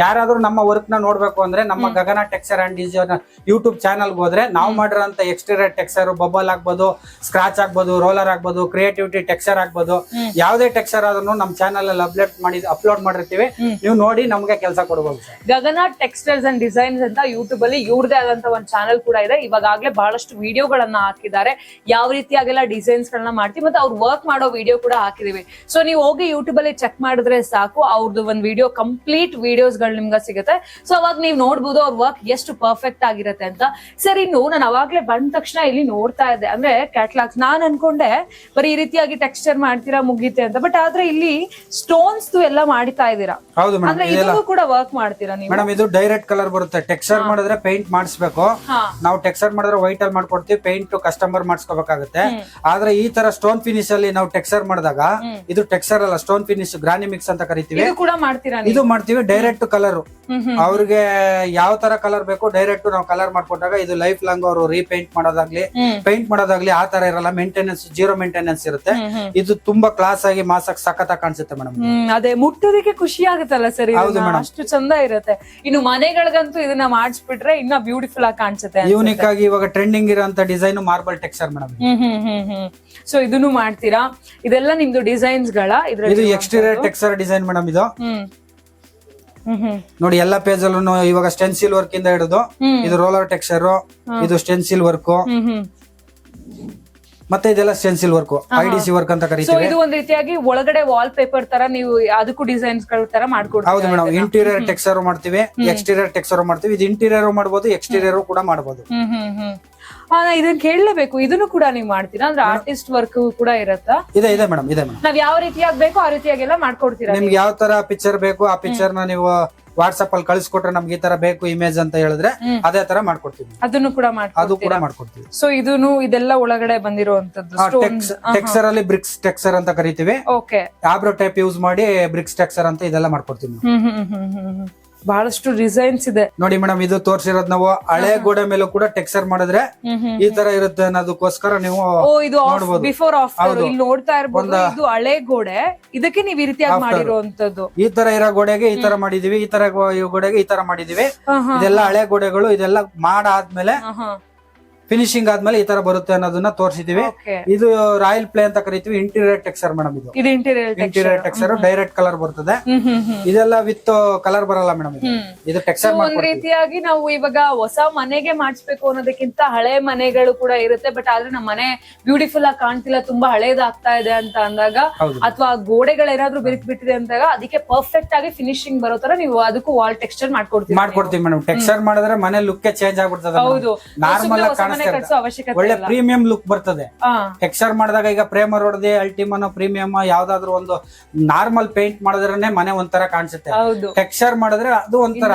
ಯಾರಾದ್ರೂ ನಮ್ಮ ವರ್ಕ್ ನ ನೋಡ್ಬೇಕು ಅಂದ್ರೆ ನಮ್ಮ Gagana texture and designer YouTube channel ಹೋದ್ರೆ ನಾವು ಮಾಡಿರೋಂತ ಎಕ್ಸ್ಟೀರಿಯರ್ ಟೆಕ್ಸ್ಚರ್, ಬಬಲ್ ಆಗ್ಬೋದು, ಸ್ಕ್ರಾಚ್ ಆಗ್ಬೋದು, ರೋಲರ್ ಆಗ್ಬೋದು, ಕ್ರಿಯೇಟಿವಿಟಿ ಟೆಕ್ಸ್ಚರ್ ಆಗ್ಬೋದು, ಯಾವ್ದೇ ಟೆಕ್ಸ್ಚರ್ ಆದ್ರೂ ನಮ್ಮ ಚಾನಲ್ ಅಲ್ಲಿ ಅಪ್ಲೋಡ್ ಮಾಡಿರ್ತೀವಿ. ನೀವು ನೋಡಿ ನಮ್ಗೆ ಕೆಲಸ ಕೊಡಬಹುದು. ಗಗನ ಟೆಕ್ಸ್ಟೈಲ್ಸ್ ಅಂಡ್ ಡಿಸೈನ್ಸ್ ಅಂತ ಯೂಟ್ಯೂಬ್ ಅಲ್ಲಿ ಇವ್ರದೇ ಆದಂತ ಒಂದು ಚಾನಲ್ ಕೂಡ ಇದೆ. ಇವಾಗಲೇ ಬಹಳಷ್ಟು ವಿಡಿಯೋಗಳನ್ನ ಹಾಕಿದ್ದಾರೆ, ಯಾವ ರೀತಿಯಾಗೆಲ್ಲ ಡಿಸೈನ್ಸ್ ಗಳನ್ನ ಮಾಡ್ತೀವಿ, ಮತ್ತೆ ಅವ್ರು ವರ್ಕ್ ಮಾಡೋ ವಿಡಿಯೋ ಕೂಡ ಹಾಕಿದೀವಿ. ಸೊ ನೀವು ಹೋಗಿ ಯೂಟ್ಯೂಬ್ ಅಲ್ಲಿ ಚೆಕ್ ಮಾಡಿದ್ರೆ ಸಾಕು, ಅವ್ರದ್ದು ಒಂದು ವಿಡಿಯೋ ಕಂಪ್ಲೀಟ್ ವಿಡಿಯೋಸ್ ಗಳು ನಿಮ್ಗೆ ಸಿಗುತ್ತೆ. ಸೊ ಅವಾಗ ನೀವು ನೋಡ್ಬೋದು ಅವ್ರ ವರ್ಕ್ ಎಷ್ಟು ಪರ್ಫೆಕ್ಟ್ ಆಗಿರುತ್ತೆ ಅಂತ. ಸರ್, ಇನ್ನು ನಾನು ಅವಾಗ್ಲೇ ಬಂದ ತಕ್ಷಣ ಇಲ್ಲಿ ನೋಡ್ತಾ ಇದ್ದೆ ಅಂದ್ರೆ ಕ್ಯಾಟ್ಲಾಗ್ಸ್. ನಾನ್ ಅನ್ಕೊಂಡೆ ಬರೀ ಈ ರೀತಿಯಾಗಿ ಟೆಕ್ಸ್ಚರ್ ಮಾಡ್ತೀರಾ ಮುಗೀತೆ ಅಂತ, ಬಟ್ ಆದ್ರೆ ಇಲ್ಲಿ ಸ್ಟೋನ್ಸ್ ಎಲ್ಲ ಮಾಡ್ತಾ ಇದೀರಾ. ಹೌದು ಅಂದ್ರೆ ಇದನ್ನು ಕೂಡ ವರ್ಕ್ ಮಾಡ್ತೀರಾ ನೀವು? ಮೇಡಮ್ ಇದು ಡೈರೆಕ್ಟ್ ಕಲರ್ ಬರುತ್ತೆ. ಟೆಕ್ಸ್ಚರ್ ಮಾಡಿದ್ರೆ ಪೇಂಟ್ ಮಾಡಿಸ್ಬೇಕು. ನಾವು ಟೆಕ್ಸ್ಚರ್ ಮಾಡಿದ್ರೆ ವೈಟ್ ಅಲ್ಲಿ ಮಾಡ್ಕೊಡ್ತೀವಿ, ಪೇಂಟ್ ಕಸ್ಟಮರ್ ಮಾಡಿಸ್ಕೋಬೇಕಾಗುತ್ತೆ. ಆದ್ರೆ ಈ ತರ ಸ್ಟೋನ್ ಫಿನಿಶ್ ಅಲ್ಲಿ ನಾವು ಟೆಕ್ಸ್ಚರ್ ಮಾಡಿದಾಗ ಇದು ಟೆಕ್ಸ್ಚರ್ ಅಲ್ಲ, ಸ್ಟೋನ್ ಫಿನಿಶ್ ಗ್ರಾನಿ ಮಿಕ್ಸ್ ಅಂತ ಕರಿತೀವಿ. ಇದು ಮಾಡ್ತೀವಿ ಡೈರೆಕ್ಟ್ ಕಲರ್. ಅವ್ರಿಗೆ ಯಾವ ತರ ಕಲರ್ ಬೇಕು ಡೈರೆಕ್ಟ್ ನಾವು ಕಲರ್ ಮಾಡ್ಕೊಟ್ಟಾಗ ಇದು ಲೈಫ್ ಲಾಂಗ್ ಅವರು ರೀಪೇಂಟ್ ಮಾಡೋದಾಗ್ಲಿ ಪೇಂಟ್ ಮಾಡೋದಾಗ್ಲಿ ಆ ತರ ಇರಲ್ಲ. ಮೇಂಟೆನೆನ್ಸ್, ಜೀರೋ ಮೇಂಟೆನೆನ್ಸ್ ಇರುತ್ತೆ. ಇದು ತುಂಬಾ ಕ್ಲಾಸ್ ಆಗಿ ಮಾಸಕ್ ಸಖತ್ ಕಾಣಿಸುತ್ತೆ ಮೇಡಮ್. ಅದೇ ಮುಟ್ಟೋದಕ್ಕೆ ಖುಷಿ ಆಗುತ್ತಲ್ಲ ಸರ್, ಅಷ್ಟು ಚಂದ ಇರುತ್ತೆ. ಇನ್ನು ಮನೆಗಳಿಗಂತೂ ಇದನ್ನ ಮಾಡಿಸ್ಬಿಟ್ರೆ ಇನ್ನ ಬ್ಯೂಟಿಫುಲ್ ಆಗಿ ಕಾಣಿಸುತ್ತೆ. ಯೂನಿಕ್ ಆಗಿ ಇವಾಗ ಟ್ರೆಂಡಿಂಗ್ ಇರೋಂತ design marble texture madam. So ಇದನ್ನು ಮಾಡ್ತೀರಾ? ಇದೆಲ್ಲ ನಿಮ್ದು ಡಿಸೈನ್ಸ್ ಗಳ? ಇದು ಎಕ್ಸ್ಟೀರಿಯರ್ ಟೆಕ್ಸ್ಚರ್ ಡಿಸೈನ್ ಮೇಡಮ್. ಇದು ನೋಡಿ ಎಲ್ಲ ಪೇಜ್ ಅಲ್ಲೂ ಇವಾಗ ಸ್ಟೆನ್ಸಿಲ್ ವರ್ಕ್ ಇಂದ ಹಿಡಿದು ಇದು ರೋಲರ್ ಟೆಕ್ಸ್ಚರ್, ಇದು ಸ್ಟೆನ್ಸಿಲ್ ವರ್ಕ್, ಮತ್ತೆ ಇದೆಲ್ಲ ಸ್ಟೆನ್ಸಿಲ್ ವರ್ಕ್, ಐಡಿಸಿ ವರ್ಕ್ ಅಂತ ಕರೀತೀವಿ. ಇದು ಒಂದ್ ರೀತಿಯಾಗಿ ಒಳಗಡೆ ವಾಲ್ ಪೇಪರ್ ತರ ನೀವು ಅದಕ್ಕೂ ಡಿಸೈನ್ಸ್ ಗಳ ತರ ಮಾಡ್ಕೊಡ್ತೀವಿ. ಹೌದು ಮೇಡಮ್. ಇಂಟೀರಿಯರ್ ಟೆಕ್ಸ್ಚರ್ ಮಾಡ್ತೀವಿ, ಎಕ್ಸ್ಟೀರಿಯರ್ ಟೆಕ್ಸ್ಚರ್ ಮಾಡ್ತೀವಿ. ಇದು ಇಂಟೀರಿಯರ್ ಮಾಡಬಹುದು, ಎಕ್ಸ್ಟೀರಿಯರ್ ಕೂಡ ಮಾಡಬಹುದು. ಇದನ್ನ ಕೇಳಲೇಬೇಕು, ಇದನ್ನು ಕೂಡ ನೀವು ಮಾಡ್ತೀರಾ? ಅಂದ್ರೆ ಆರ್ಟಿಸ್ಟ್ ವರ್ಕ್ ಕೂಡ ಇರತ್ತಾ? ಇದೆ ಮೇಡಮ್, ಇದೆ ಮೇಡಮ್. ನಾವ್ ಯಾವ ರೀತಿಯಾಗಿ ಬೇಕೋ ಆ ರೀತಿಯಾಗೆಲ್ಲ ಮಾಡ್ಕೊಡ್ತೀರಾ? ನಿಮ್ಗೆ ಯಾವ ತರ ಪಿಕ್ಚರ್ ಬೇಕು ಆ ಪಿಕ್ಚರ್ ನ ನೀವು ವಾಟ್ಸ್ಆಪ್ ಅಲ್ಲಿ ಕಳಿಸ್ಕೊಟ್ರೆ ನಮ್ಗೆ ಈ ತರ ಬೇಕು ಇಮೇಜ್ ಅಂತ ಹೇಳಿದ್ರೆ ಅದೇ ತರ ಮಾಡ್ಕೊಡ್ತೀವಿ. ಅದನ್ನು ಕೂಡ ಅದು ಕೂಡ ಮಾಡ್ಕೊಡ್ತೀವಿ. ಸೊ ಇದೆಲ್ಲ ಒಳಗಡೆ ಬಂದಿರುವಂತದ್ದು ಟೆಕ್ಸ್ಚರ್ ಅಲ್ಲಿ ಬ್ರಿಕ್ಸ್ ಟೆಕ್ಸ್ಚರ್ ಅಂತ ಕರಿತೀವಿ. ಓಕೆ, ಆಬ್ರೋ ಟೈಪ್ ಯೂಸ್ ಮಾಡಿ ಬ್ರಿಕ್ಸ್ ಟೆಕ್ಸ್ಚರ್ ಅಂತ ಇದೆಲ್ಲ ಮಾಡ್ಕೊಡ್ತೀವಿ. ಬಹಳಷ್ಟು ಡಿಸೈನ್ಸ್ ಇದೆ ನೋಡಿ ಮೇಡಮ್. ಇದು ತೋರ್ಸಿರೋದ್ ನಾವು ಹಳೆ ಗೋಡೆ ಮೇಲೂ ಕೂಡ ಟೆಕ್ಸ್ಚರ್ ಮಾಡಿದ್ರೆ ಈ ತರ ಇರುತ್ತೆ ಅನ್ನೋದಕ್ಕೋಸ್ಕರ ನೀವು ಇದು ಬಿಫೋರ್ ಆಫ್ಟರ್ ಇಲ್ಲಿ ನೋಡ್ತಾ ಇರ್ಬೋದು. ಇದು ಹಳೆ ಗೋಡೆ, ಇದಕ್ಕೆ ನೀವು ಈ ರೀತಿಯಾಗಿ ಮಾಡಿರುವಂತದ್ದು. ಈ ತರ ಇರೋ ಗೋಡೆಗೆ ಈ ತರ ಮಾಡಿದೀವಿ, ಈ ತರ ಗೋಡೆಗೆ ಈ ತರ ಮಾಡಿದೀವಿ. ಇದೆಲ್ಲ ಹಳೆ ಗೋಡೆಗಳು. ಇದೆಲ್ಲ ಮಾಡಾದ್ಮೇಲೆ ಫಿನಿಶಿಂಗ್ ಆದ್ಮೇಲೆ ಈ ತರ ಬರುತ್ತೆ ಅನ್ನೋದನ್ನ ತೋರಿಸಿದೀವಿ. ಇದು ರಾಯಲ್ ಪ್ಲೇ ಅಂತ ಕರಿತೀವಿ. Interior texture madam. ಇದು ಇಂಟೀರಿಯರ್ ಟೆಕ್ಸ್ಚರ್ ಡೈರೆಕ್ಟ್ ಕಲರ್ ಬರ್ತದೆ. ಇದೆಲ್ಲ ವಿತ್ ಕಲರ್ ಬರಲ್ಲ ಮೇಡಮ್. ಇದು ಟೆಕ್ಸ್ಚರ್ ಒಂದ್ ರೀತಿಯಾಗಿ ನಾವು ಇವಾಗ ಹೊಸ ಮನೆಗೆ ಮಾಡಿಸ್ಬೇಕು ಅನ್ನೋದಕ್ಕಿಂತ ಹಳೆ ಮನೆಗಳು ಕೂಡ ಇರುತ್ತೆ. ಬಟ್ ಆದ್ರೆ ನಮ್ಮ ಮನೆ ಬ್ಯೂಟಿಫುಲ್ ಆಗಿ ಕಾಣ್ತಿಲ್ಲ, ತುಂಬಾ ಹಳೇದಾಗ್ತಾ ಇದೆ ಅಂತ ಅಂದಾಗ, ಅಥವಾ ಗೋಡೆಗಳು ಏನಾದ್ರು ಬಿಟ್ಟಿದೆ ಅಂದಾಗ ಅದಕ್ಕೆ ಪರ್ಫೆಕ್ಟ್ ಆಗಿ ಫಿನಿಶಿಂಗ್ ಬರೋ ತರ ನೀವು ಅದಕ್ಕೂ ವಾಲ್ ಟೆಕ್ಸ್ಚರ್ ಮಾಡ್ಕೊಡ್ತೀವಿ ಮೇಡಮ್. ಟೆಕ್ಸ್ಚರ್ ಮಾಡಿದ್ರೆ ಮನೆ ಲುಕ್ ಚೇಂಜ್ ಆಗ್ಬಿಡ್ತದೆ. ಹೌದು, ನಾರ್ಮಲ್ ಒಳ್ಳೆ ಪ್ರೀಮಿಯಂ ಲುಕ್ ಬರ್ತದೆ. ಟೆಕ್ಸ್ಚರ್ ಮಾಡಿದಾಗ ಈಗ ಪ್ರೇಮರ್ ಹೊಡೆದಿ ಅಲ್ಟಿಮನೋ ಪ್ರೀಮಿಯಂ ಯಾವ್ದಾದ್ರು ಒಂದು ನಾರ್ಮಲ್ ಪೇಂಟ್ ಮಾಡಿದ್ರೆ ಮನೆ ಒಂಥರ ಕಾಣಿಸುತ್ತೆ. ಟೆಕ್ಸ್ಚರ್ ಮಾಡಿದ್ರೆ ಅದು ಒಂಥರ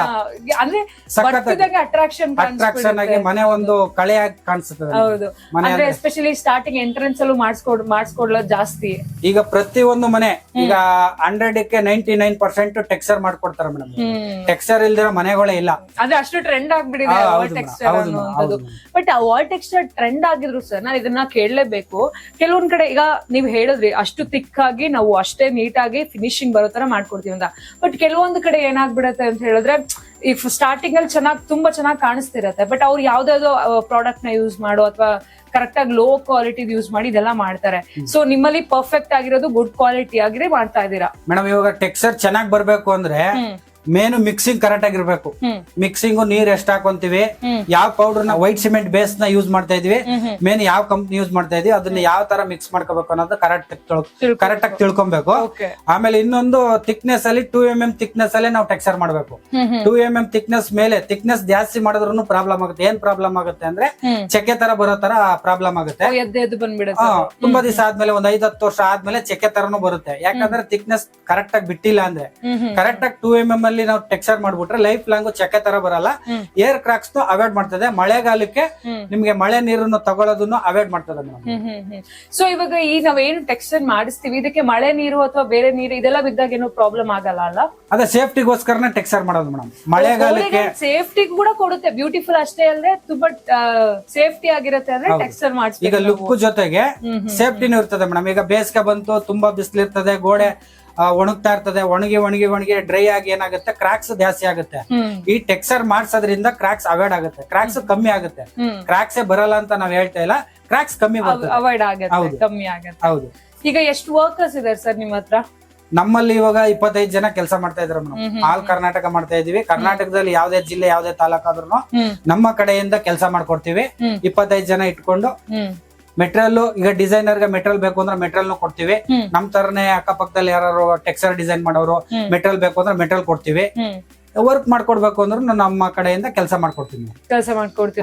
ಅಟ್ರಾಕ್ಷನ್ ಆಗಿ ಮನೆ ಒಂದು ಕಳೆಯಾಗಿ ಕಾಣಿಸುತ್ತದೆ. ಅಂದ್ರೆ ಎಸ್ಪೆಷಲಿ ಸ್ಟಾರ್ಟಿಂಗ್ ಎಂಟ್ರೆನ್ಸ್ ಅಲ್ಲೂ ಮಾಡಿಸ್ಕೊಡ್ಲೋದು ಜಾಸ್ತಿ. ಈಗ ಪ್ರತಿ ಒಂದು ಮನೆ ಈಗ 100ಕ್ಕೆ 99% ಟೆಕ್ಸ್ಚರ್ ಮಾಡ್ಕೊಡ್ತಾರೆ ಮೇಡಮ್. ಟೆಕ್ಸ್ಚರ್ ಇಲ್ದಿರೋ ಮನೆಗಳೇ ಇಲ್ಲ. ಅಂದ್ರೆ ಅಷ್ಟು ಟ್ರೆಂಡ್ ಆಗ್ಬಿಟ್ಟಿದೆ ಟೆಕ್ಸ್ಚರ್ ಅನ್ನೋದು. ಬಟ್ ವಾಲ್ ಟೆಕ್ಸ್ಚರ್ ಟ್ರೆಂಡ್ ಆಗಿದ್ರು ಸರ್, ನಾನು ಇದನ್ನ ಕೇಳಲೇಬೇಕು. ಕೆಲವೊಂದ್ ಕಡೆ ಈಗ ನೀವ್ ಹೇಳಿದ್ರಿ ಅಷ್ಟು ತಿಕ್ ಆಗಿ ನಾವು ಅಷ್ಟೇ ನೀಟಾಗಿ ಫಿನಿಶಿಂಗ್ ಬರೋ ತರ ಮಾಡ್ಕೊಡ್ತೀವಿ ಅಂತ. ಬಟ್ ಕೆಲವೊಂದು ಕಡೆ ಏನಾಗ್ಬಿಡತ್ತೆ ಅಂತ ಹೇಳಿದ್ರೆ, ಇಫ್ ಸ್ಟಾರ್ಟಿಂಗ್ ಅಲ್ಲಿ ತುಂಬಾ ಚೆನ್ನಾಗಿ ಕಾಣಿಸ್ತಿರತ್ತೆ, ಬಟ್ ಅವ್ರು ಯಾವ್ದಾವ್ದೋ ಪ್ರಾಡಕ್ಟ್ ನ ಯೂಸ್ ಮಾಡೋ ಅಥವಾ ಕರೆಕ್ಟ್ ಆಗಿ ಲೋ ಕ್ವಾಲಿಟಿ ಯೂಸ್ ಮಾಡಿ ಇದೆಲ್ಲ ಮಾಡ್ತಾರೆ. ಸೊ ನಿಮ್ಮಲ್ಲಿ ಪರ್ಫೆಕ್ಟ್ ಆಗಿರೋದು ಗುಡ್ ಕ್ವಾಲಿಟಿ ಆಗಿರೇ ಮಾಡ್ತಾ ಇದೀರಾ ಮೇಡಮ್. ಇವಾಗ ಟೆಕ್ಸ್ಚರ್ ಚೆನ್ನಾಗಿ ಬರ್ಬೇಕು ಅಂದ್ರೆ ಮೇನು ಮಿಕ್ಸಿಂಗ್ ಕರೆಕ್ಟ್ ಆಗಿರ್ಬೇಕು. ಮಿಕ್ಸಿಂಗ್ ನೀರ್ ಎಷ್ಟ್ ಹಾಕೊಂತೀವಿ, ಯಾವ ಪೌಡರ್ ನ ವೈಟ್ ಸಿಮೆಂಟ್ ಬೇಸ್ ನ ಯೂಸ್ ಮಾಡ್ತಾ ಇದೀವಿ, ಮೇನ್ ಯಾವ ಕಂಪ್ನಿ ಯೂಸ್ ಮಾಡ್ತಾ ಇದೀವಿ, ಅದನ್ನ ಯಾವ ತರ ಮಿಕ್ಸ್ ಮಾಡ್ಕೋಬೇಕು ಅನ್ನೋದು ಕರೆಕ್ಟ್ ಆಗಿ ತಿಳ್ಕೊಬೇಕು. ಆಮೇಲೆ ಇನ್ನೊಂದು ಥಿಕ್ನೆಸ್ ಅಲ್ಲಿ 2mm ಥಿಕ್ನೆಸ್ ಅಲ್ಲಿ ನಾವು ಟೆಕ್ಸ್ಚರ್ ಮಾಡ್ಬೇಕು. 2mm ಥಿಕ್ನೆಸ್ ಮೇಲೆ ಥಿಕ್ನೆಸ್ ಜಾಸ್ತಿ ಮಾಡಿದ್ರು ಪ್ರಾಬ್ಲಮ್ ಆಗುತ್ತೆ. ಏನ್ ಪ್ರಾಬ್ಲಮ್ ಆಗುತ್ತೆ ಅಂದ್ರೆ ಚಕ್ಕೆ ತರ ಬರೋ ತರ ಪ್ರಾಬ್ಲಮ್ ಆಗುತ್ತೆ. ತುಂಬಾ ದಿವಸ ಆದ್ಮೇಲೆ ಒಂದ್ 5-10 ವರ್ಷ ಆದ್ಮೇಲೆ ಚಕ್ಕೆ ತರನು ಬರುತ್ತೆ. ಯಾಕಂದ್ರೆ ಥಿಕ್ನೆಸ್ ಕರೆಕ್ಟ್ ಆಗಿ ಬಿಟ್ಟಿಲ್ಲ ಅಂದ್ರೆ. ಕರೆಕ್ಟ್ ಆಗಿ 2mm ಅಲ್ಲಿ ನಾವು ಟೆಕ್ಸ್ಚರ್ ಮಾಡ್ಬಿಟ್ರೆ ಲೈಫ್ ಲಾಂಗ್ ಚಕ್ಕೆ ತರ ಬರಲ್ಲ. ಏರ್ ಕ್ರಾಕ್ಸ್ ಅವಾಯ್ಡ್ ಮಾಡ್ತದೆ. ಮಳೆಗಾಲಕ್ಕೆ ನಿಮ್ಗೆ ಮಳೆ ನೀರನ್ನು ತಗೊಳ್ಳೋದನ್ನು ಅವಾಯ್ಡ್ ಮಾಡ್ತದೆ ಮೇಡಮ್. ಸೊ ಇವಾಗ ಈ ನಾವೇನು ಟೆಕ್ಸ್ಚರ್ ಮಾಡಿಸ್ತೀವಿ, ಇದಕ್ಕೆ ಮಳೆ ನೀರು ಅಥವಾ ಬೇರೆ ನೀರು ಇದೆಲ್ಲ ಬಿದ್ದಾಗ ಏನು ಪ್ರಾಬ್ಲಮ್ ಆಗಲ್ಲ ಅಲ್ಲ? ಅದೇ ಸೇಫ್ಟಿಗೋಸ್ಕರನೇ ಟೆಕ್ಸ್ಚರ್ ಮಾಡೋದು ಮೇಡಮ್. ಮಳೆಗಾಲಕ್ಕೆ ಸೇಫ್ಟಿ ಕೂಡ ಕೊಡುತ್ತೆ. ಬ್ಯೂಟಿಫುಲ್ ಅಷ್ಟೇ ಅಲ್ಲದೆ ತುಂಬಾ ಸೇಫ್ಟಿ ಆಗಿರುತ್ತೆ ಅಂದ್ರೆ ಟೆಕ್ಸ್ಚರ್ ಮಾಡಿಸ್ತೀವಿ. ಈಗ ಲುಕ್ ಜೊತೆಗೆ ಸೇಫ್ಟಿನೂ ಇರ್ತದೆ ಮೇಡಮ್. ಈಗ ಬೇಸಿಗೆ ಬಂತು, ತುಂಬಾ ಬಿಸಿಲಿರ್ತದೆ, ಗೋಡೆ ಒಣಗ್ತಾ ಇರ್ತದೆ. ಒಣಗಿ ಡ್ರೈ ಆಗಿ ಏನಾಗುತ್ತೆ, ಕ್ರಾಕ್ಸ್ ಜಾಸ್ತಿ ಆಗುತ್ತೆ. ಈ ಟೆಕ್ಸ್ಚರ್ ಮಾಡ್ಸೋದ್ರಿಂದ ಕ್ರಾಕ್ಸ್ ಅವಾಯ್ಡ್ ಆಗುತ್ತೆ, ಕ್ರಾಕ್ಸ್ ಕಮ್ಮಿ ಆಗುತ್ತೆ. ಕ್ರಾಕ್ಸ್ ಬರಲ್ಲ ಅಂತ ನಾವ್ ಹೇಳ್ತಾ ಇಲ್ಲ, ಕ್ರಾಕ್ಸ್ ಕಮ್ಮಿ ಅವಾಯ್ಡ್ ಆಗುತ್ತೆ, ಕಮ್ಮಿ ಆಗುತ್ತೆ. ಹೌದು. ಈಗ ಎಷ್ಟು ವರ್ಕರ್ಸ್ ಇದಾರೆ ಸರ್ ನಿಮ್ಮ ಹತ್ರ? ನಮ್ಮಲ್ಲಿ ಇವಾಗ 25 ಜನ ಕೆಲಸ ಮಾಡ್ತಾ ಇದ್ರು ಮೇಡಮ್. ಆಲ್ ಕರ್ನಾಟಕ ಮಾಡ್ತಾ ಇದೀವಿ. ಕರ್ನಾಟಕದಲ್ಲಿ ಯಾವ್ದೇ ಜಿಲ್ಲೆ ಯಾವ್ದೇ ತಾಲೂಕಾದ್ರೂ ನಮ್ಮ ಕಡೆಯಿಂದ ಕೆಲಸ ಮಾಡ್ಕೊಡ್ತೀವಿ. 25 ಜನ ಇಟ್ಕೊಂಡು ಮೆಟೀರಿಯಲ್ ಈಗ ಡಿಸೈನರ್ ಗೆ ಮೆಟೀರಿಯಲ್ ಬೇಕು ಅಂದ್ರೆ ಮೆಟೀರಿಯಲ್ ಕೊಡ್ತೀವಿ. ನಮ್ ತರನೇ ಅಕ್ಕಪಕ್ಕದಲ್ಲಿ ಯಾರು ಟೆಕ್ಸ್ಚರ್ ಡಿಸೈನ್ ಮಾಡೋರು ಮೆಟೀರಿಯಲ್ ಬೇಕು ಅಂದ್ರೆ ಮೆಟೀರಿಯಲ್ ಕೊಡ್ತೀವಿ. ವರ್ಕ್ ಮಾಡ್ಕೊಡ್ಬೇಕು ಅಂದ್ರೆ ನಮ್ಮ ಕಡೆಯಿಂದ ಕೆಲಸ ಮಾಡ್ಕೊಡ್ತೀವಿ.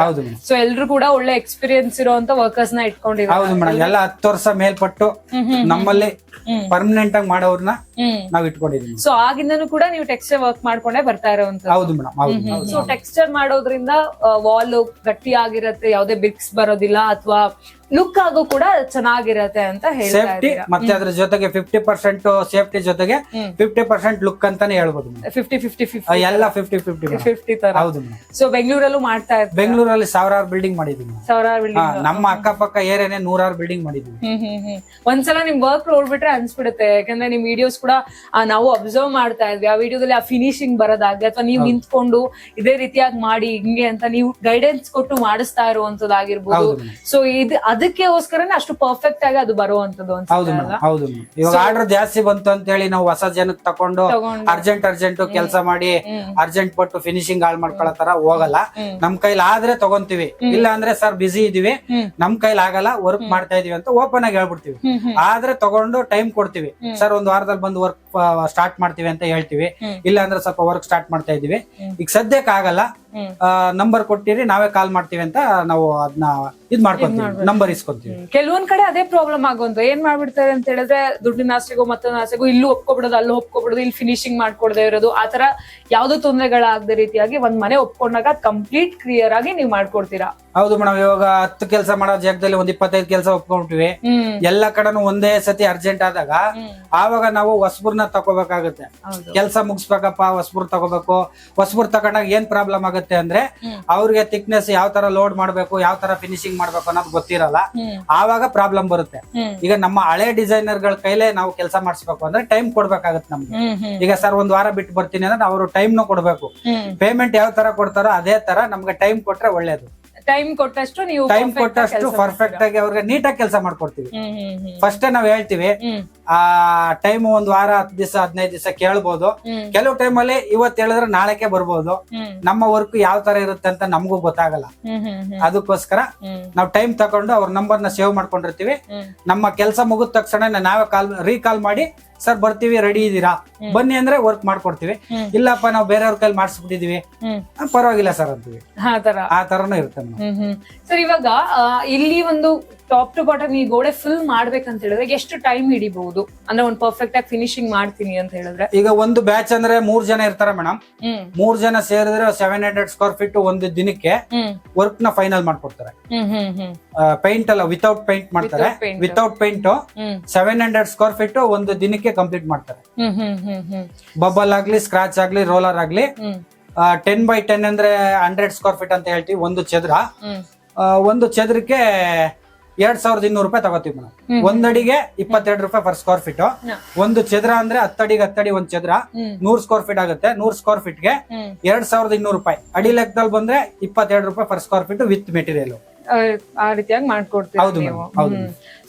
ಹೌದು. ಸೊ ಎಲ್ರು ಕೂಡ ಒಳ್ಳೆ ಎಕ್ಸ್ಪೀರಿಯನ್ಸ್ ಇರುವಂತ ವರ್ಕರ್ಸ್ ನ ಇಟ್ಕೊಂಡಿದ್ದೀವಿ. ಹೌದು ಮೇಡಮ್. ಎಲ್ಲ 10 ವರ್ಷ ಮೇಲ್ಪಟ್ಟು ನಮ್ಮಲ್ಲಿ ಪರ್ಮನೆಂಟ್ ಆಗಿ ಮಾಡೋರ್ನ ನಾವ್ ಇಟ್ಕೊಂಡಿದೀವಿ. ಸೊ ಆಗಿಂದನೂ ಕೂಡ ನೀವು ಟೆಕ್ಸ್ಚರ್ ವರ್ಕ್ ಮಾಡ್ಕೊಂಡೇ ಬರ್ತಾ ಇರೋಂತ? ಹೌದು ಮೇಡಮ್. ಸೊ ಟೆಕ್ಸ್ಚರ್ ಮಾಡೋದ್ರಿಂದ ವಾಲ್ ಗಟ್ಟಿ ಆಗಿರತ್ತೆ, ಯಾವ್ದೇ ಬಿಕ್ಸ್ ಬರೋದಿಲ್ಲ, ಅಥವಾ ಲುಕ್ ಆಗೋ ಕೂಡ ಚೆನ್ನಾಗಿರತ್ತೆ ಅಂತ ಸೇಫ್ಟಿ. ಮತ್ತೆ ಅದ್ರ ಜೊತೆಗೆ 50% ಸೇಫ್ಟಿ ಜೊತೆಗೆ 50% ಲುಕ್ ಅಂತಾನೆ ಹೇಳ್ಬೋದು. 50-50 ಎಲ್ಲ 50-50 ತರ. ಹೌದು. ಸೊ ಬೆಂಗಳೂರಲ್ಲೂ ಮಾಡ್ತಾ ಇರ್ತೀವಿ. ಬೆಂಗಳೂರಲ್ಲಿ 1000 ಬಿಲ್ಡಿಂಗ್ ಮಾಡಿದೀವಿ. 1000 ಬಿಲ್ಡಿಂಗ್. ನಮ್ಮ ಅಕ್ಕಪಕ್ಕ ಏರಿಯಾನೇ 100 ಬಿಲ್ಡಿಂಗ್ ಮಾಡಿದೀವಿ. ಒಂದ್ಸಲ ನಿಮ್ ವರ್ಕ್ ನೋಡ್ಬಿಟ್ರೆ ಅನ್ಸ್ಬಿಡುತ್ತೆ. ಯಾಕಂದ್ರೆ ನಿಮ್ ವಿಡಿಯೋಸ್ ಕೂಡ ನಾವು ಅಬ್ಸರ್ವ್ ಮಾಡ್ತಾ ಇದ್ವಿ. ಆ ವಿಡಿಯೋದಲ್ಲಿ ಆ ಫಿನಿಶಿಂಗ್ ಬರೋದಾಗ್ಲಿ, ಅಥವಾ ನೀವು ನಿಂತ್ಕೊಂಡು ಇದೇ ರೀತಿಯಾಗಿ ಮಾಡಿ ಹಿಂಗೆ ಅಂತ ನೀವು ಗೈಡೆನ್ಸ್ ಕೊಟ್ಟು ಮಾಡಿಸ್ತಾ ಇರುವಂತದ್ದಾಗಿರ್ಬೋದು. ಸೊ ಅದಕ್ಕೋಸ್ಕರನೇ ಅಷ್ಟು ಪರ್ಫೆಕ್ಟ್ ಆಗಿ ಅದು ಬರುವಂತದ್ದು. ಹೌದು. ಇವಾಗ ಆರ್ಡರ್ ಜಾಸ್ತಿ ಬಂತು ಅಂತ ಹೇಳಿ ನಾವು ಹೊಸ ಜನಕ್ಕೆ ತಕೊಂಡು ಅರ್ಜೆಂಟ್ ಕೆಲಸ ಮಾಡಿ ಅರ್ಜೆಂಟ್ ಪಟ್ಟು ಫಿನಿಶಿಂಗ್ ಹಾಳು ಮಾಡ್ಕೊಳ್ಳೋ ತರ ಹೋಗಲ್ಲ. ನಮ್ ಕೈಲಿ ಆದ್ರೆ ತಗೊಂತೀವಿ, ಇಲ್ಲ ಅಂದ್ರೆ ಸರ್ ಬಿಸಿ ಇದೀವಿ, ನಮ್ ಕೈಲಿ ಆಗಲ್ಲ, ವರ್ಕ್ ಮಾಡ್ತಾ ಇದೀವಿ ಅಂತ ಓಪನ್ ಆಗಿ ಹೇಳ್ಬಿಡ್ತೀವಿ. ಆದ್ರೆ ತಗೊಂಡು ಟೈಮ್ ಕೊಡ್ತೀವಿ. ಸರ್ ಒಂದ್ ವಾರದಲ್ಲಿ ಬಂದು ವರ್ಕ್ ಸ್ಟಾರ್ಟ್ ಮಾಡ್ತೀವಿ ಅಂತ ಹೇಳ್ತೀವಿ, ಇಲ್ಲ ಅಂದ್ರೆ ಸ್ವಲ್ಪ ವರ್ಕ್ ಸ್ಟಾರ್ಟ್ ಮಾಡ್ತಾ ಇದೀವಿ. ಈಗ ಸದ್ಯಕ್ಕೆ ಆಗಲ್ಲ, ನಂಬರ್ ಕೊಟ್ಟಿರಿ ನಾವೇ ಕಾಲ್ ಮಾಡ್ತೀವಿ ಅಂತ ನಾವು ಅದನ್ನ ಇದ್ ಮಾಡ್ಕೊಂತೀವಿ, ನಂಬರ್ ಇಸ್ಕೊಂತೀವಿ. ಕೆಲವೊಂದ್ ಕಡೆ ಅದೇ ಪ್ರಾಬ್ಲಮ್ ಆಗೋದು, ಏನ್ ಮಾಡ್ಬಿಡ್ತಾರೆ ಅಂತ ಹೇಳಿದ್ರೆ ದುಡ್ಡಿನ ಆಸೆಗೂ ಮತ್ತೊಂದು ಆಸೆಗೂ ಇಲ್ಲೂ ಒಪ್ಕೊಬಿಡೋದು, ಅಲ್ಲೂ ಒಪ್ಕೊಬಿಡೋದು, ಇಲ್ಲಿ ಫಿನಿಶಿಂಗ್ ಮಾಡ್ಕೊಡದೆ ಇರೋದು, ಆತರ ಯಾವ್ದು ತೊಂದರೆಗಳಾಗದ ರೀತಿಯಾಗಿ ಒಂದ್ ಮನೆ ಒಪ್ಕೊಂಡಾಗ ಕಂಪ್ಲೀಟ್ ಕ್ಲಿಯರ್ ಆಗಿ ನೀವು ಮಾಡ್ಕೊಡ್ತೀರಾ. ಹೌದು ಮೇಡಮ್, ಇವಾಗ 10 ಕೆಲಸ ಮಾಡೋ ಜಾಗದಲ್ಲಿ ಒಂದ್ 25 ಕೆಲಸ ಒಪ್ಕೊಂಡ್ಬಿಟ್ವಿ, ಎಲ್ಲ ಕಡೆನೂ ಒಂದೇ ಸತಿ ಅರ್ಜೆಂಟ್ ಆದಾಗ ಆವಾಗ ನಾವು ಹೊಸಬರ್ನ ತಗೋಬೇಕಾಗುತ್ತೆ. ಕೆಲಸ ಮುಗಿಸ್ಬೇಕಪ್ಪ, ಹೊಸಬರ್ ತಗೋಬೇಕು. ಹೊಸಬರ್ ತಗೊಂಡಾಗ ಏನ್ ಪ್ರಾಬ್ಲಮ್ ಆಗುತ್ತೆ ಅಂದ್ರೆ ಅವ್ರಿಗೆ ಥಿಕ್ನೆಸ್ ಯಾವ ತರ ಲೋಡ್ ಮಾಡ್ಬೇಕು, ಯಾವ ತರ ಫಿನಿಶಿಂಗ್ ಮಾಡ್ಬೇಕು ಅನ್ನೋದು ಗೊತ್ತಿರಲ್ಲ, ಆವಾಗ ಪ್ರಾಬ್ಲಮ್ ಬರುತ್ತೆ. ಈಗ ನಮ್ಮ ಹಳೆ ಡಿಸೈನರ್ ಗಳ ಕೈಲೇ ನಾವು ಕೆಲಸ ಮಾಡಿಸ್ಬೇಕು ಅಂದ್ರೆ ಟೈಮ್ ಕೊಡ್ಬೇಕಾಗತ್ತೆ ನಮ್ಗೆ. ಈಗ ಸರ್ ಒಂದ್ ವಾರ ಬಿಟ್ಟು ಬರ್ತೀನಿ ಅಂದ್ರೆ ಅವರು ಟೈಮ್ ನು ಕೊಡ್ಬೇಕು. ಪೇಮೆಂಟ್ ಯಾವ ತರ ಕೊಡ್ತಾರೋ ಅದೇ ತರ ನಮ್ಗೆ ಟೈಮ್ ಕೊಟ್ರೆ ಒಳ್ಳೇದು. ಟೈಮ್ ಕೊಟ್ಟಷ್ಟು ನೀವು ಟೈಮ್ ಕೊಟ್ಟಷ್ಟು ಪರ್ಫೆಕ್ಟ್ ಆಗಿ ಅವ್ರಿಗೆ ನೀಟಾಗಿ ಕೆಲಸ ಮಾಡ್ಕೊಡ್ತೀವಿ. ಫಸ್ಟ್ ನಾವ್ ಹೇಳ್ತೀವಿ ಆ ಟೈಮ್ ಒಂದ್ ವಾರ 10 ದಿವಸ 15 ದಿವಸ ಕೇಳ್ಬೋದು. ಕೆಲವು ಟೈಮ್ ಅಲ್ಲಿ ಇವತ್ತು ಹೇಳಿದ್ರೆ ನಾಳೆಗೆ ಬರ್ಬೋದು. ನಮ್ಮ ವರ್ಕ್ ಯಾವ ತರ ಇರುತ್ತೆ ಅಂತ ನಮಗೂ ಗೊತ್ತಾಗಲ್ಲ. ಅದಕ್ಕೋಸ್ಕರ ನಾವ್ ಟೈಮ್ ತಗೊಂಡು ಅವ್ರ ನಂಬರ್ ನ ಸೇವ್ ಮಾಡ್ಕೊಂಡಿರ್ತೀವಿ. ನಮ್ಮ ಕೆಲಸ ಮುಗಿದ ತಕ್ಷಣ ನಾವೇ ರೀಕಾಲ್ ಮಾಡಿ ಸರ್ ಬರ್ತೀವಿ, ರೆಡಿ ಇದೀರಾ ಬನ್ನಿ ಅಂದ್ರೆ ವರ್ಕ್ ಮಾಡ್ಕೊಡ್ತೀವಿ. ಇಲ್ಲಪ್ಪ ನಾವು ಬೇರೆಯವ್ರ ಕೈಲಿ ಮಾಡಿಸ್ಬಿಟ್ಟಿದೀವಿ, ಪರವಾಗಿಲ್ಲ ಸರ್ ಅಂತೀವಿ. ಆ ತರನು ಇರುತ್ತೆ. ಸರ್ ಇವಾಗ ಇಲ್ಲಿ ಒಂದು ಟಾಪ್ ಟು ಬಾಟಮ್ ಈ ಗೋಡೆ ಫುಲ್ ಮಾಡ್ಬೇಕಂತ ಹೇಳಿದ್ರೆ ಎಷ್ಟು ಟೈಮ್ ಹಿಡಿಬಹುದು? ಅಂದ್ರೆ ಒಂದು ಪರ್ಫೆಕ್ಟ್ ಆಗಿ ಫಿನಿಶಿಂಗ್ ಮಾಡ್ತೀನಿ ಅಂತ ಹೇಳಿದ್ರೆ ಈಗ ಒಂದು ಬ್ಯಾಚ್ ಅಂದ್ರೆ 3 ಜನ ಇರ್ತಾರೆ ಮೇಡಮ್. 3 ಜನ ಸೇರಿದ್ರೆ 700 ಸ್ಕ್ವೇರ್ ಫೀಟ್ ಒಂದು ದಿನಕ್ಕೆ ವರ್ಕ್ ನ ಫೈನಲ್ ಮಾಡ್ಕೊಡ್ತಾರೆ. ಪೈಂಟ್ ಅಲ್ಲ, ವಿತೌಟ್ ಪೈಂಟ್ ಮಾಡ್ತಾರೆ. ವಿತೌಟ್ ಪೈಂಟ್ 700 ಸ್ಕ್ವೇರ್ ಫೀಟ್ ಒಂದು ದಿನಕ್ಕೆ ಕಂಪ್ಲೀಟ್ ಮಾಡ್ತಾರೆ. ಬಬಲ್ ಆಗ್ಲಿ, ಸ್ಕ್ರಾಚ್ ಆಗ್ಲಿ, ರೋಲರ್ ಆಗ್ಲಿ. 10x10 ಅಂದ್ರೆ 100 ಸ್ಕ್ವೇರ್ ಫೀಟ್ ಅಂತ ಹೇಳ್ತೀವಿ. ಒಂದು ಚದುರ, ಒಂದು ಚದುರಕ್ಕೆ 2200 ರೂಪಾಯಿ ತಗೋತೀವಿ ಮೇಡಮ್. ಒಂದಡಿಗೆ 22 ರೂಪಾಯಿ ಪರ್ ಸ್ಕ್ವೇರ್ ಫೀಟ್. ಒಂದು ಚದುರ ಅಂದ್ರೆ 10 ಅಡಿಗೆ 10 ಅಡಿ ಒಂದ್ ಚದುರ 100 ಸ್ಕ್ವೇರ್ ಫೀಟ್ ಆಗುತ್ತೆ. 100 ಸ್ಕ್ವೇರ್ ಫೀಟ್ ಗೆ 2200 ರೂಪಾಯಿ. ಅಡಿ ಲೆಕ್ಕದಲ್ಲಿ ಬಂದ್ರೆ 22 ರೂಪಾಯಿ per square feet with material. ಆ ರೀತಿಯಾಗಿ ಮಾಡ್ಕೊಡ್ತೀವಿ ನೀವು.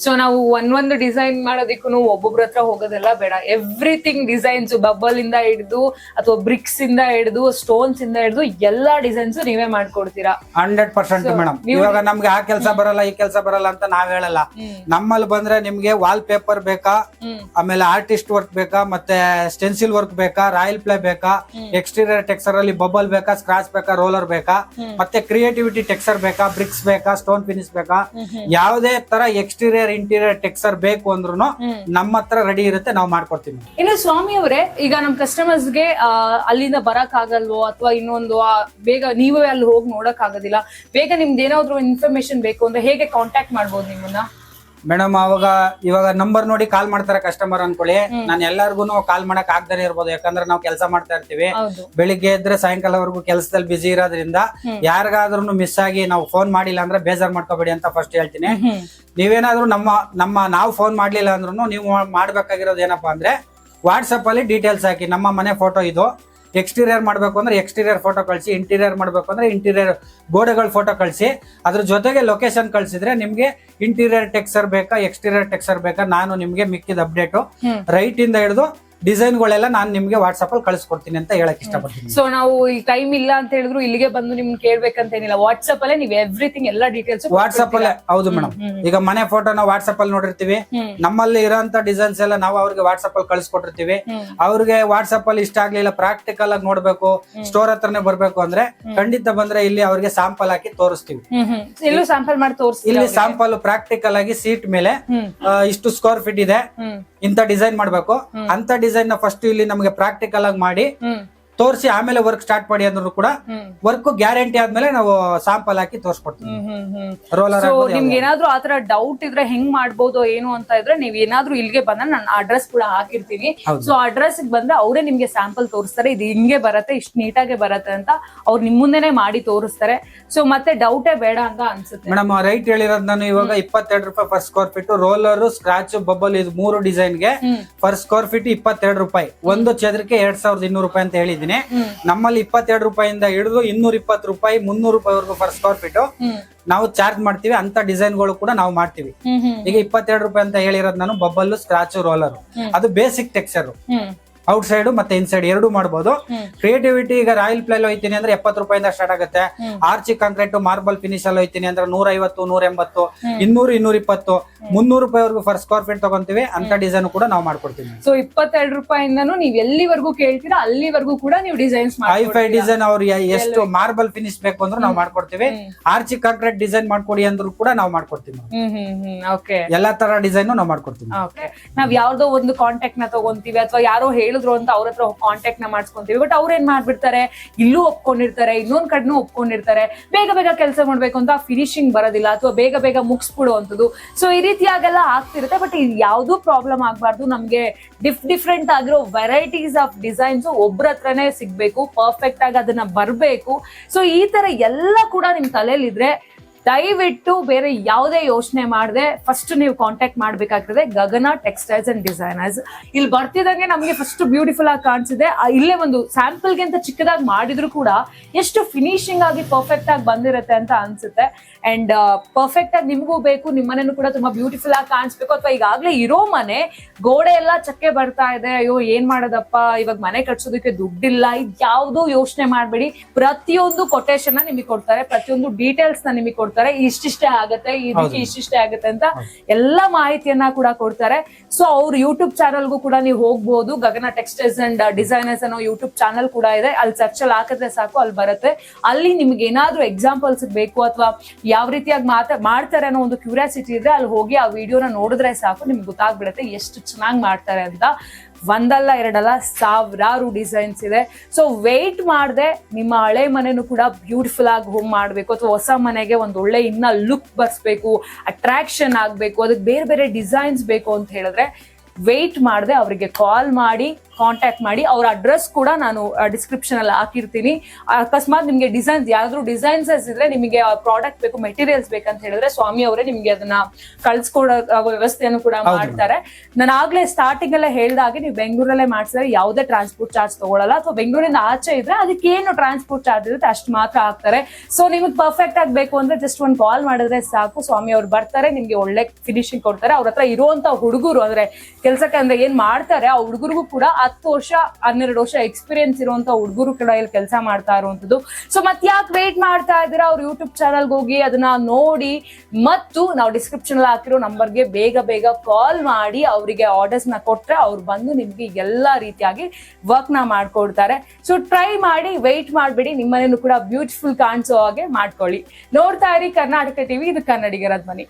ಸೊ ನಾವು ಒಂದೊಂದು ಡಿಸೈನ್ ಮಾಡೋದಕ್ಕೂ ಒಬ್ಬೊಬ್ರ ಹತ್ರ ಹೋಗೋದೆಲ್ಲ ಬೇಡ. ಎವ್ರಿಥಿಂಗ್ ಡಿಸೈನ್ಸ್, ಬಬಲ್ ಇಂದ ಹಿಡಿದು ಅಥವಾ ಬ್ರಿಕ್ಸ್ ಇಂದ ಹಿಡಿದು ಸ್ಟೋನ್ಸ್ ಇಂದ ಹಿಡಿದು ಎಲ್ಲಾ ಡಿಸೈನ್ಸ್ ನೀವೇ ಮಾಡ್ಕೊಡ್ತೀರಾ? 100% ಮೇಡಮ್. ಇವಾಗ ನಮ್ಗೆ ಆ ಕೆಲಸ ಬರಲ್ಲ, ಈ ಕೆಲಸ ಬರಲ್ಲ ಅಂತ ನಾವ್ ಹೇಳಲ್ಲ. ನಮ್ಮಲ್ಲಿ ಬಂದ್ರೆ ನಿಮ್ಗೆ ವಾಲ್ ಪೇಪರ್ ಬೇಕಾ, ಆಮೇಲೆ ಆರ್ಟಿಸ್ಟ್ ವರ್ಕ್ ಬೇಕಾ, ಮತ್ತೆ ಸ್ಟೆನ್ಸಿಲ್ ವರ್ಕ್ ಬೇಕಾ, ರಾಯಲ್ ಪ್ಲೇ ಬೇಕಾ, ಎಕ್ಸ್ಟೀರಿಯರ್ ಟೆಕ್ಸ್ಚರ್ ಅಲ್ಲಿ ಬಬಲ್ ಬೇಕಾ, ಸ್ಕ್ರಾಚ್ ಬೇಕಾ, ರೋಲರ್ ಬೇಕಾ, ಮತ್ತೆ ಕ್ರಿಯೇಟಿವಿಟಿ ಟೆಕ್ಸ್ಚರ್ ಬೇಕಾ, ಬ್ರಿಕ್ಸ್ ಬೇಕಾ, ಸ್ಟೋನ್ ಫಿನಿಶ್ ಬೇಕಾ, ಯಾವುದೇ ತರ ಎಕ್ಸ್ಟೀರಿಯರ್ ಇಂಟೀರಿಯರ್ ಟೆಕ್ಸ್ಚರ್ ಬೇಕು ಅಂದ್ರೂ ನಮ್ಮ ಹತ್ರ ರೆಡಿ ಇರುತ್ತೆ, ನಾವು ಮಾಡ್ಕೊಡ್ತೀವಿ. ಇನ್ನು ಸ್ವಾಮಿ ಅವರೇ, ಈಗ ನಮ್ ಕಸ್ಟಮರ್ಸ್ ಗೆ ಅಲ್ಲಿಂದ ಬರಕ್ ಆಗಲ್ವೋ ಅಥವಾ ಇನ್ನೊಂದು ಬೇಗ ನೀವೇ ಅಲ್ಲಿ ಹೋಗಿ ನೋಡಕ್ ಆಗೋದಿಲ್ಲ, ಬೇಗ ನಿಮ್ದು ಏನಾದ್ರು ಇನ್ಫಾರ್ಮೇಶನ್ ಬೇಕು ಅಂದ್ರೆ ಹೇಗೆ ಕಾಂಟ್ಯಾಕ್ಟ್ ಮಾಡ್ಬೋದು ನಿಮ್ಮನ್ನ? ಮೇಡಮ್ ಇವಾಗ ನಂಬರ್ ನೋಡಿ ಕಾಲ್ ಮಾಡ್ತಾರೆ ಕಸ್ಟಮರ್ ಅನ್ಕೊಳ್ಳಿ. ನಾನು ಎಲ್ಲಾರ್ಗು ಕಾಲ್ ಮಾಡಕ್ ಆಗ್ದಾನೆ ಇರ್ಬೋದು, ಯಾಕಂದ್ರೆ ನಾವು ಕೆಲಸ ಮಾಡ್ತಾ ಇರ್ತೀವಿ. ಬೆಳಿಗ್ಗೆ ಇದ್ರೆ ಸಾಯಂಕಾಲವರೆಗೂ ಕೆಲಸದಲ್ಲಿ ಬಿಸಿ ಇರೋದ್ರಿಂದ ಯಾರಿಗಾದ್ರೂ ಮಿಸ್ ಆಗಿ ನಾವು ಫೋನ್ ಮಾಡಿಲ್ಲ ಅಂದ್ರೆ ಬೇಜಾರ್ ಮಾಡ್ಕೋಬೇಡಿ ಅಂತ ಫಸ್ಟ್ ಹೇಳ್ತೀನಿ. ನೀವೇನಾದ್ರೂ ನಾವು ಫೋನ್ ಮಾಡ್ಲಿಲ್ಲ ಅಂದ್ರೂ ನೀವು ಮಾಡ್ಬೇಕಾಗಿರೋದು ಏನಪ್ಪಾ ಅಂದ್ರೆ ವಾಟ್ಸಪ್ ಅಲ್ಲಿ ಡೀಟೇಲ್ಸ್ ಹಾಕಿ. ನಮ್ಮ ಮನೆ ಫೋಟೋ ಇದು, ಎಕ್ಸ್ಟೀರಿಯರ್ ಮಾಡ್ಬೇಕು ಅಂದ್ರೆ ಎಕ್ಸ್ಟೀರಿಯರ್ ಫೋಟೋ ಕಳಿಸಿ, ಇಂಟೀರಿಯರ್ ಮಾಡ್ಬೇಕು ಅಂದ್ರೆ ಇಂಟೀರಿಯರ್ ಗೋಡೆಗಳ ಫೋಟೋ ಕಳಿಸಿ. ಅದ್ರ ಜೊತೆಗೆ ಲೊಕೇಶನ್ ಕಳ್ಸಿದ್ರೆ ನಿಮ್ಗೆ ಇಂಟೀರಿಯರ್ ಟೆಕ್ಸ್ಚರ್ ಬೇಕಾ, ಎಕ್ಸ್ಟೀರಿಯರ್ ಟೆಕ್ಸ್ಚರ್ ಬೇಕಾ, ನಾನು ನಿಮ್ಗೆ ಮಿಕ್ಕಿದ ಅಪ್ಡೇಟ್ ರೈಟ್ ಇಂದ ಹಿಡಿದು ಡಿಸೈನ್ ಗಳೆಲ್ಲ ನಾನು ನಿಮ್ಗೆ ವಾಟ್ಸ್ಆಪ್ ಅಲ್ಲಿ ಕಳಿಸ್ಕೊಡ್ತೀನಿ ಅಂತ ಹೇಳಕ್ ಇಷ್ಟಪಡ್ತೀನಿ. ಸೊ ನಾವು ಈ ಟೈಮ್ ಇಲ್ಲ ಅಂತ ಹೇಳಿದ್ರು ಇಲ್ಲಿಗೆ ಬಂದು ನಿಮ್ಗೆ ಕೇಳ್ಬೇಕಂತ ಏನಿಲ್ಲ, ವಾಟ್ಸ್ಆಪ್ ಅಲ್ಲೇ ನೀವು ಎವ್ರಿಥಿಂಗ್ ಎಲ್ಲ ಡೀಟೇಲ್ಸ್ ವಾಟ್ಸ್ಆಪ್ ಅಲ್ಲೇ. ಹೌದು ಮೇಡಮ್, ಈಗ ಮನೆ ಫೋಟೋ ನಾವು ವಾಟ್ಸ್ಆಪ್ ಅಲ್ಲಿ ನೋಡಿರ್ತೀವಿ, ನಮ್ಮಲ್ಲಿ ಇರೋಂತ ಡಿಸೈನ್ಸ್ ಎಲ್ಲ ನಾವು ಅವ್ರಿಗೆ ವಾಟ್ಸ್ಆಪ್ ಅಲ್ಲಿ ಕಳಿಸ್ಕೊಟ್ಟಿರ್ತೀವಿ. ಅವ್ರಿಗೆ ವಾಟ್ಸ್ಆಪ್ ಅಲ್ಲಿ ಇಷ್ಟ ಆಗ್ಲಿಲ್ಲ, ಪ್ರಾಕ್ಟಿಕಲ್ ಆಗಿ ನೋಡ್ಬೇಕು, ಸ್ಟೋರ್ ಹತ್ರನೇ ಬರ್ಬೇಕು ಅಂದ್ರೆ ಖಂಡಿತ ಬಂದ್ರೆ ಇಲ್ಲಿ ಅವ್ರಿಗೆ ಸ್ಯಾಂಪಲ್ ಹಾಕಿ ತೋರಿಸ್ತೀವಿ. ಎಲ್ಲೂ ಸ್ಯಾಂಪಲ್ ಮಾಡಿ ತೋರಿಸ್ತೀವಿ. ಇಲ್ಲಿ ಸ್ಯಾಂಪಲ್ ಪ್ರಾಕ್ಟಿಕಲ್ ಆಗಿ ಸೀಟ್ ಮೇಲೆ ಇಷ್ಟು ಸ್ಕ್ವೇರ್ ಫೀಟ್ ಇದೆ, ಇಂತ ಡಿಸೈನ್ ಮಾಡ್ಬೇಕು ಅಂತ ಡಿಸೈನ್ ನ ಫಸ್ಟ್ ಇಲ್ಲಿ ನಮಗೆ ಪ್ರಾಕ್ಟಿಕಲ್ ಆಗಿ ಮಾಡಿ ತೋರಿಸಿ ಆಮೇಲೆ ವರ್ಕ್ ಸ್ಟಾರ್ಟ್ ಮಾಡಿ ಅಂದ್ರೂ ಕೂಡ ವರ್ಕ್ ಗ್ಯಾರಂಟಿ ಆದ್ಮೇಲೆ ನಾವು ಸ್ಯಾಂಪಲ್ ಹಾಕಿ ತೋರಿಸ್ಕೊಡ್ತೀವಿ. ರೋಲರ್ ನಿಮ್ಗೆ ಏನಾದ್ರು ಆತರ ಡೌಟ್ ಇದ್ರೆ ಹೆಂಗ್ ಮಾಡ್ಬೋದು ಏನು ಅಂತ ಇದ್ರೆ ನೀವ್ ಏನಾದ್ರು ಇಲ್ಲಿಗೆ ಬಂದ್ರೆ ನಾನು ಅಡ್ರೆಸ್ ಕೂಡ ಹಾಕಿರ್ತೀನಿ. ಸೊ ಅಡ್ರೆಸ್ ಬಂದ್ರೆ ಅವರೇ ನಿಮ್ಗೆ ಸ್ಯಾಂಪಲ್ ತೋರಿಸ್ತಾರೆ, ಇದು ಹಿಂಗೆ ಬರತ್ತೆ, ಇಷ್ಟು ನೀಟಾಗೆ ಬರತ್ತೆ ಅಂತ ಅವ್ರು ನಿಮ್ ಮುಂದೆನೆ ಮಾಡಿ ತೋರಿಸ್ತಾರೆ. ಸೊ ಮತ್ತೆ ಡೌಟೇ ಬೇಡ ಅಂತ ಅನ್ಸುತ್ತೆ. ಮೇಡಮ್ ರೈಟ್ ಹೇಳಿರೋದು ನಾನು ಇವಾಗ 22 ರೂಪಾಯಿ per square feet, roller, scratch, bubble ಇದು 3 ಡಿಸೈನ್ ಗೆ ಪರ್ ಸ್ಕ್ವೇರ್ ಫೀಟ್ 22 ರೂಪಾಯಿ. ಒಂದು ಚದರಕ್ಕೆ 2200 ರೂಪಾಯಿ ಅಂತ ಹೇಳಿದೀನಿ. ನಮ್ಮಲ್ಲಿ 22 ರೂಪಾಯಿಂದ ಹಿಡಿದು 220 ರೂಪಾಯಿ 300 ರೂಪಾಯಿವರೆಗೂ ಪರ್ ಸ್ಕ್ವೇರ್ ಫೀಟ್ ನಾವು ಚಾರ್ಜ್ ಮಾಡ್ತೀವಿ. ಅಂತ ಡಿಸೈನ್ ಗಳು ಕೂಡ ನಾವು ಮಾಡ್ತೀವಿ. ಈಗ 22 ರೂಪಾಯಿ ಅಂತ ಹೇಳಿರೋದು ನಾನು ಬಬಲ್, ಸ್ಕ್ರಾಚ್, ರೋಲರ್ ಅದು ಬೇಸಿಕ್ ಟೆಕ್ಸ್ಚರ್. ಔಟ್ ಸೈಡ್ ಮತ್ತೆ ಇನ್ಸೈಡ್ ಎರಡು ಮಾಡಬಹುದು. ಕ್ರಿಯೇಟಿವಿಟಿ ಈಗ ರಾಯಲ್ ಪ್ಲೇ ಹೋಯ್ತೀನಿ ಅಂದ್ರೆ 70 ರೂಪಾಯಿಂದ ಸ್ಟಾರ್ಟ್ ಆಗುತ್ತೆ. ಆರ್ಚಿ ಕಾಂಕ್ರೀಟ್ ಮಾರ್ಬಲ್ ಫಿನಿಶ್ ಅಲ್ಲಿ ಹೋಯ್ತೀನಿ ಅಂದ್ರೆ 150, 180, 200, 220, 300 ರೂಪಾಯಿವರೆಗೂ ಫರ್ ಸ್ಕ್ವೇರ್ ಫೀಟ್ ತಗೊಂತೀವಿ. ಅಂತ ಡಿಸೈನ್ ಕೂಡ ನಾವು ಮಾಡ್ಕೊಡ್ತೀವಿ. ಸೊ 22 ರೂಪಾಯಿಂದನೂ ನೀವು ಎಲ್ಲಿವರೆಗೂ ಕೇಳ್ತೀರಾ ಅಲ್ಲಿವರೆಗೂ ಕೂಡ ನೀವು ಡಿಸೈನ್ಸ್ ಹೈ-ಫೈ ಡಿಸೈನ್ ಅವ್ರು ಎಷ್ಟು ಮಾರ್ಬಲ್ ಫಿನಿಶ್ ಬೇಕು ಅಂದ್ರೂ ನಾವು ಮಾಡ್ಕೊಡ್ತೀವಿ. ಆರ್ಚಿ ಕಾಂಕ್ರೀಟ್ ಡಿಸೈನ್ ಮಾಡ್ಕೊಡಿ ಅಂದ್ರೂ ಕೂಡ ನಾವು ಮಾಡ್ಕೊಡ್ತೀವಿ. ಎಲ್ಲಾ ತರ ಡಿಸೈನ್ ನಾವು ಮಾಡ್ಕೊಡ್ತೀವಿ. ನಾವ್ ಯಾವ್ದೋ ಒಂದು ಕಾಂಟ್ಯಾಕ್ಟ್ ನ ತಗೊಂತೀವಿ ಅಥವಾ ಯಾರೋ ಹೇಳಿದ್ರು ಅಂತ ಅವ್ರ ಹತ್ರ ಕಾಂಟ್ಯಾಕ್ಟ್ ನ ಮಾಡ್ಸ್ಕೊಂತೀವಿ. ಬಟ್ ಅವ್ರ ಏನ್ ಮಾಡ್ಬಿಡ್ತಾರೆ, ಇಲ್ಲೂ ಒಪ್ಕೊಂಡಿರ್ತಾರೆ, ಇನ್ನೊಂದ್ ಕಡೆನೂ ಒಪ್ಕೊಂಡಿರ್ತಾರೆ. ಬೇಗ ಬೇಗ ಕೆಲಸ ಮಾಡ್ಬೇಕು ಅಂತ ಫಿನಿಶಿಂಗ್ ಬರೋದಿಲ್ಲ ಅಥವಾ ಬೇಗ ಬೇಗ ಮುಗಿಸ್ಬಿಡುವಂಥದ್ದು. ಸೊ ಈ ರೀತಿಯಾಗೆಲ್ಲ ಆಗ್ತಿರುತ್ತೆ. ಬಟ್ ಇದು ಯಾವ್ದೂ ಪ್ರಾಬ್ಲಮ್ ಆಗ್ಬಾರ್ದು. ನಮ್ಗೆ ಡಿಫ್ರೆಂಟ್ ಆಗಿರೋ ವೆರೈಟೀಸ್ ಆಫ್ ಡಿಸೈನ್ಸ್ ಒಬ್ರ ಹತ್ರನೇ ಸಿಗ್ಬೇಕು, ಪರ್ಫೆಕ್ಟ್ ಆಗಿ ಅದನ್ನ ಬರ್ಬೇಕು. ಸೊ ಈ ತರ ಎಲ್ಲ ಕೂಡ ನಿಮ್ ತಲೆಯಲ್ಲಿದ್ರೆ ದಯವಿಟ್ಟು ಬೇರೆ ಯಾವುದೇ ಯೋಚನೆ ಮಾಡದೆ ಫಸ್ಟ್ ನೀವು ಕಾಂಟ್ಯಾಕ್ಟ್ ಮಾಡ್ಬೇಕಾಗ್ತದೆ ಗಗನ ಟೆಕ್ಸ್ಟೈಲ್ಸ್ ಅಂಡ್ ಡಿಸೈನರ್ಸ್. ಇಲ್ಲಿ ಬರ್ತಿದಂಗೆ ನಮಗೆ ಫಸ್ಟ್ ಬ್ಯೂಟಿಫುಲ್ ಆಗಿ ಕಾಣಿಸಿದೆ. ಇಲ್ಲೇ ಒಂದು ಸ್ಯಾಂಪಲ್ಗೆ ಅಂತ ಚಿಕ್ಕದಾಗಿ ಮಾಡಿದ್ರು ಕೂಡ ಎಷ್ಟು ಫಿನಿಶಿಂಗ್ ಆಗಿ ಪರ್ಫೆಕ್ಟ್ ಆಗಿ ಬಂದಿರುತ್ತೆ ಅಂತ ಅನ್ಸುತ್ತೆ. ಅಂಡ್ ಪರ್ಫೆಕ್ಟ್ ಆಗಿ ನಿಮ್ಗೂ ಬೇಕು, ನಿಮ್ಮ ಮನೆನೂ ಕೂಡ ತುಂಬಾ ಬ್ಯೂಟಿಫುಲ್ ಆಗಿ ಕಾಣಿಸ್ಬೇಕು. ಅಥವಾ ಈಗಾಗಲೇ ಇರೋ ಮನೆ ಗೋಡೆ ಎಲ್ಲ ಚಕ್ಕೆ ಬರ್ತಾ ಇದೆ, ಅಯ್ಯೋ ಏನ್ ಮಾಡೋದಪ್ಪ, ಇವಾಗ ಮನೆ ಕಟ್ಸೋದಕ್ಕೆ ದುಡ್ಡಿಲ್ಲ, ಇದು ಯಾವ್ದು ಯೋಚನೆ ಮಾಡ್ಬೇಡಿ. ಪ್ರತಿಯೊಂದು ಕೊಟೇಶನ್ ನಿಮಗೆ ಕೊಡ್ತಾರೆ, ಪ್ರತಿಯೊಂದು ಡೀಟೇಲ್ಸ್ ನ ನಿಮಗೆ ಕೊಡ್ತಾರೆ. ಇಷ್ಟಿಷ್ಟೇ ಆಗತ್ತೆ, ಇದಕ್ಕೆ ಇಷ್ಟಿಷ್ಟೇ ಆಗತ್ತೆ ಅಂತ ಎಲ್ಲಾ ಮಾಹಿತಿಯನ್ನ ಕೂಡ ಕೊಡ್ತಾರೆ. ಸೊ ಅವ್ರ ಯೂಟ್ಯೂಬ್ ಚಾನಲ್ಗೂ ಕೂಡ ನೀವು ಹೋಗ್ಬೋದು. ಗಗನ ಟೆಕ್ಸ್ಟೈಲ್ಸ್ ಅಂಡ್ ಡಿಸೈನರ್ಸ್ ಅನ್ನೋ ಯೂಟ್ಯೂಬ್ ಚಾನಲ್ ಕೂಡ ಇದೆ. ಅಲ್ಲಿ ಸರ್ಚ್ ಅಲ್ಲಿ ಹಾಕಿದ್ರೆ ಸಾಕು, ಅಲ್ಲಿ ಬರುತ್ತೆ. ಅಲ್ಲಿ ನಿಮ್ಗೆ ಏನಾದ್ರೂ ಎಕ್ಸಾಂಪಲ್ಸ್ ಬೇಕು ಅಥವಾ ಯಾವ ರೀತಿಯಾಗಿ ಮಾಡ್ತಾರೆ ಅನ್ನೋ ಒಂದು ಕ್ಯೂರಿಯಾಸಿಟಿ ಇದ್ರೆ ಅಲ್ಲಿ ಹೋಗಿ ಆ ವಿಡಿಯೋನ ನೋಡಿದ್ರೆ ಸಾಕು, ನಿಮ್ಗೆ ಗೊತ್ತಾಗ್ಬಿಡುತ್ತೆ ಎಷ್ಟು ಚೆನ್ನಾಗಿ ಮಾಡ್ತಾರೆ ಅಂತ. ಒಂದಲ್ಲ ಎರಡಲ್ಲ ಸಾವಿರಾರು ಡಿಸೈನ್ಸ್ ಇದೆ. ಸೊ ವೆಯ್ಟ್ ಮಾಡದೆ ನಿಮ್ಮ ಹಳೆ ಮನೆನೂ ಕೂಡ ಬ್ಯೂಟಿಫುಲ್ ಆಗಿ ಹೋಮ್ ಮಾಡ್ಬೇಕು ಅಥವಾ ಹೊಸ ಮನೆಗೆ ಒಂದು ಒಳ್ಳೆ ಇನ್ನ ಲುಕ್ ಬರ್ಸ್ಬೇಕು, ಅಟ್ರಾಕ್ಷನ್ ಆಗ್ಬೇಕು, ಅದಕ್ಕೆ ಬೇರೆ ಬೇರೆ ಡಿಸೈನ್ಸ್ ಬೇಕು ಅಂತ ಹೇಳಿದ್ರೆ ವೆಯ್ಟ್ ಮಾಡದೆ ಅವರಿಗೆ ಕಾಲ್ ಮಾಡಿ ಕಾಂಟ್ಯಾಕ್ಟ್ ಮಾಡಿ. ಅವ್ರ ಅಡ್ರೆಸ್ ಕೂಡ ನಾನು ಡಿಸ್ಕ್ರಿಪ್ಷನ್ ಅಲ್ಲಿ ಹಾಕಿರ್ತೀನಿ. ಅಕಸ್ಮಾತ್ ನಿಮ್ಗೆ ಡಿಸೈನ್ಸ್ ಯಾವ್ದಾದ್ರು ಡಿಸೈನ್ಸಸ್ ಇದ್ರೆ, ನಿಮಗೆ ಪ್ರಾಡಕ್ಟ್ ಬೇಕು, ಮೆಟೀರಿಯಲ್ಸ್ ಬೇಕಂತ ಹೇಳಿದ್ರೆ ಸ್ವಾಮಿ ಅವರೇ ನಿಮ್ಗೆ ಅದನ್ನ ಕಳ್ಸ್ಕೊಡೋ ವ್ಯವಸ್ಥೆಯನ್ನು ಕೂಡ ಮಾಡ್ತಾರೆ. ನಾನು ಆಗ್ಲೇ ಸ್ಟಾರ್ಟಿಂಗ್ ಅಲ್ಲೇ ಹೇಳ್ದಾಗೆ ನೀವು ಬೆಂಗಳೂರಲ್ಲೇ ಮಾಡ್ಸಿದ್ರೆ ಯಾವುದೇ ಟ್ರಾನ್ಸ್ಪೋರ್ಟ್ ಚಾರ್ಜ್ ತಗೊಳಲ್ಲ. ಅಥವಾ ಬೆಂಗಳೂರಿಂದ ಆಚೆ ಇದ್ರೆ ಅದಕ್ಕೆ ಏನು ಟ್ರಾನ್ಸ್ಪೋರ್ಟ್ ಚಾರ್ಜ್ ಇರುತ್ತೆ ಅಷ್ಟು ಮಾತ್ರ ಹಾಕ್ತಾರೆ. ಸೊ ನಿಮಗೆ ಪರ್ಫೆಕ್ಟ್ ಆಗ್ಬೇಕು ಅಂದ್ರೆ ಜಸ್ಟ್ ಒಂದು ಕಾಲ್ ಮಾಡಿದ್ರೆ ಸಾಕು, ಸ್ವಾಮಿ ಅವ್ರು ಬರ್ತಾರೆ, ನಿಮ್ಗೆ ಒಳ್ಳೆ ಫಿನಿಶಿಂಗ್ ಕೊಡ್ತಾರೆ. ಅವ್ರ ಹತ್ರ ಇರುವಂತ ಹುಡುಗರು ಅಂದ್ರೆ ಕೆಲ್ಸಕ್ಕೆ ಅಂದ್ರೆ ಏನ್ ಮಾಡ್ತಾರೆ ಆ ಹುಡುಗರಿಗೂ ಕೂಡ 10 ವರ್ಷ 12 ವರ್ಷ ಎಕ್ಸ್ಪೀರಿಯನ್ಸ್ ಇರುವಂತ ಹುಡುಗರು ಕೂಡ ಇಲ್ಲಿ ಕೆಲಸ ಮಾಡ್ತಾ ಇರುವಂತದ್ದು. ಸೊ ಮತ್ ಯಾಕೆ ವೇಟ್ ಮಾಡ್ತಾ ಇದ್ದೀರಾ, ಅವ್ರ ಯೂಟ್ಯೂಬ್ ಚಾನಲ್ಗೆ ಹೋಗಿ ಅದನ್ನ ನೋಡಿ, ಮತ್ತು ನಾವು ಡಿಸ್ಕ್ರಿಪ್ಷನ್ ಅಲ್ಲಿ ಹಾಕಿರೋ ನಂಬರ್ಗೆ ಬೇಗ ಬೇಗ ಕಾಲ್ ಮಾಡಿ ಅವರಿಗೆ ಆರ್ಡರ್ಸ್ ನ ಕೊಟ್ರೆ ಅವ್ರು ಬಂದು ನಿಮ್ಗೆ ಎಲ್ಲಾ ರೀತಿಯಾಗಿ ವರ್ಕ್ ನ ಮಾಡ್ಕೊಡ್ತಾರೆ. ಸೊ ಟ್ರೈ ಮಾಡಿ, ವೆಯ್ಟ್ ಮಾಡ್ಬೇಡಿ, ನಿಮ್ಮನೇನು ಕೂಡ ಬ್ಯೂಟಿಫುಲ್ ಕಾಣಿಸೋ ಹಾಗೆ ಮಾಡ್ಕೊಳ್ಳಿ. ನೋಡ್ತಾ ಇರಿ ಕರ್ನಾಟಕ ಟಿವಿ, ಇದು ಕನ್ನಡಿಗರ ಧ್ವನಿ.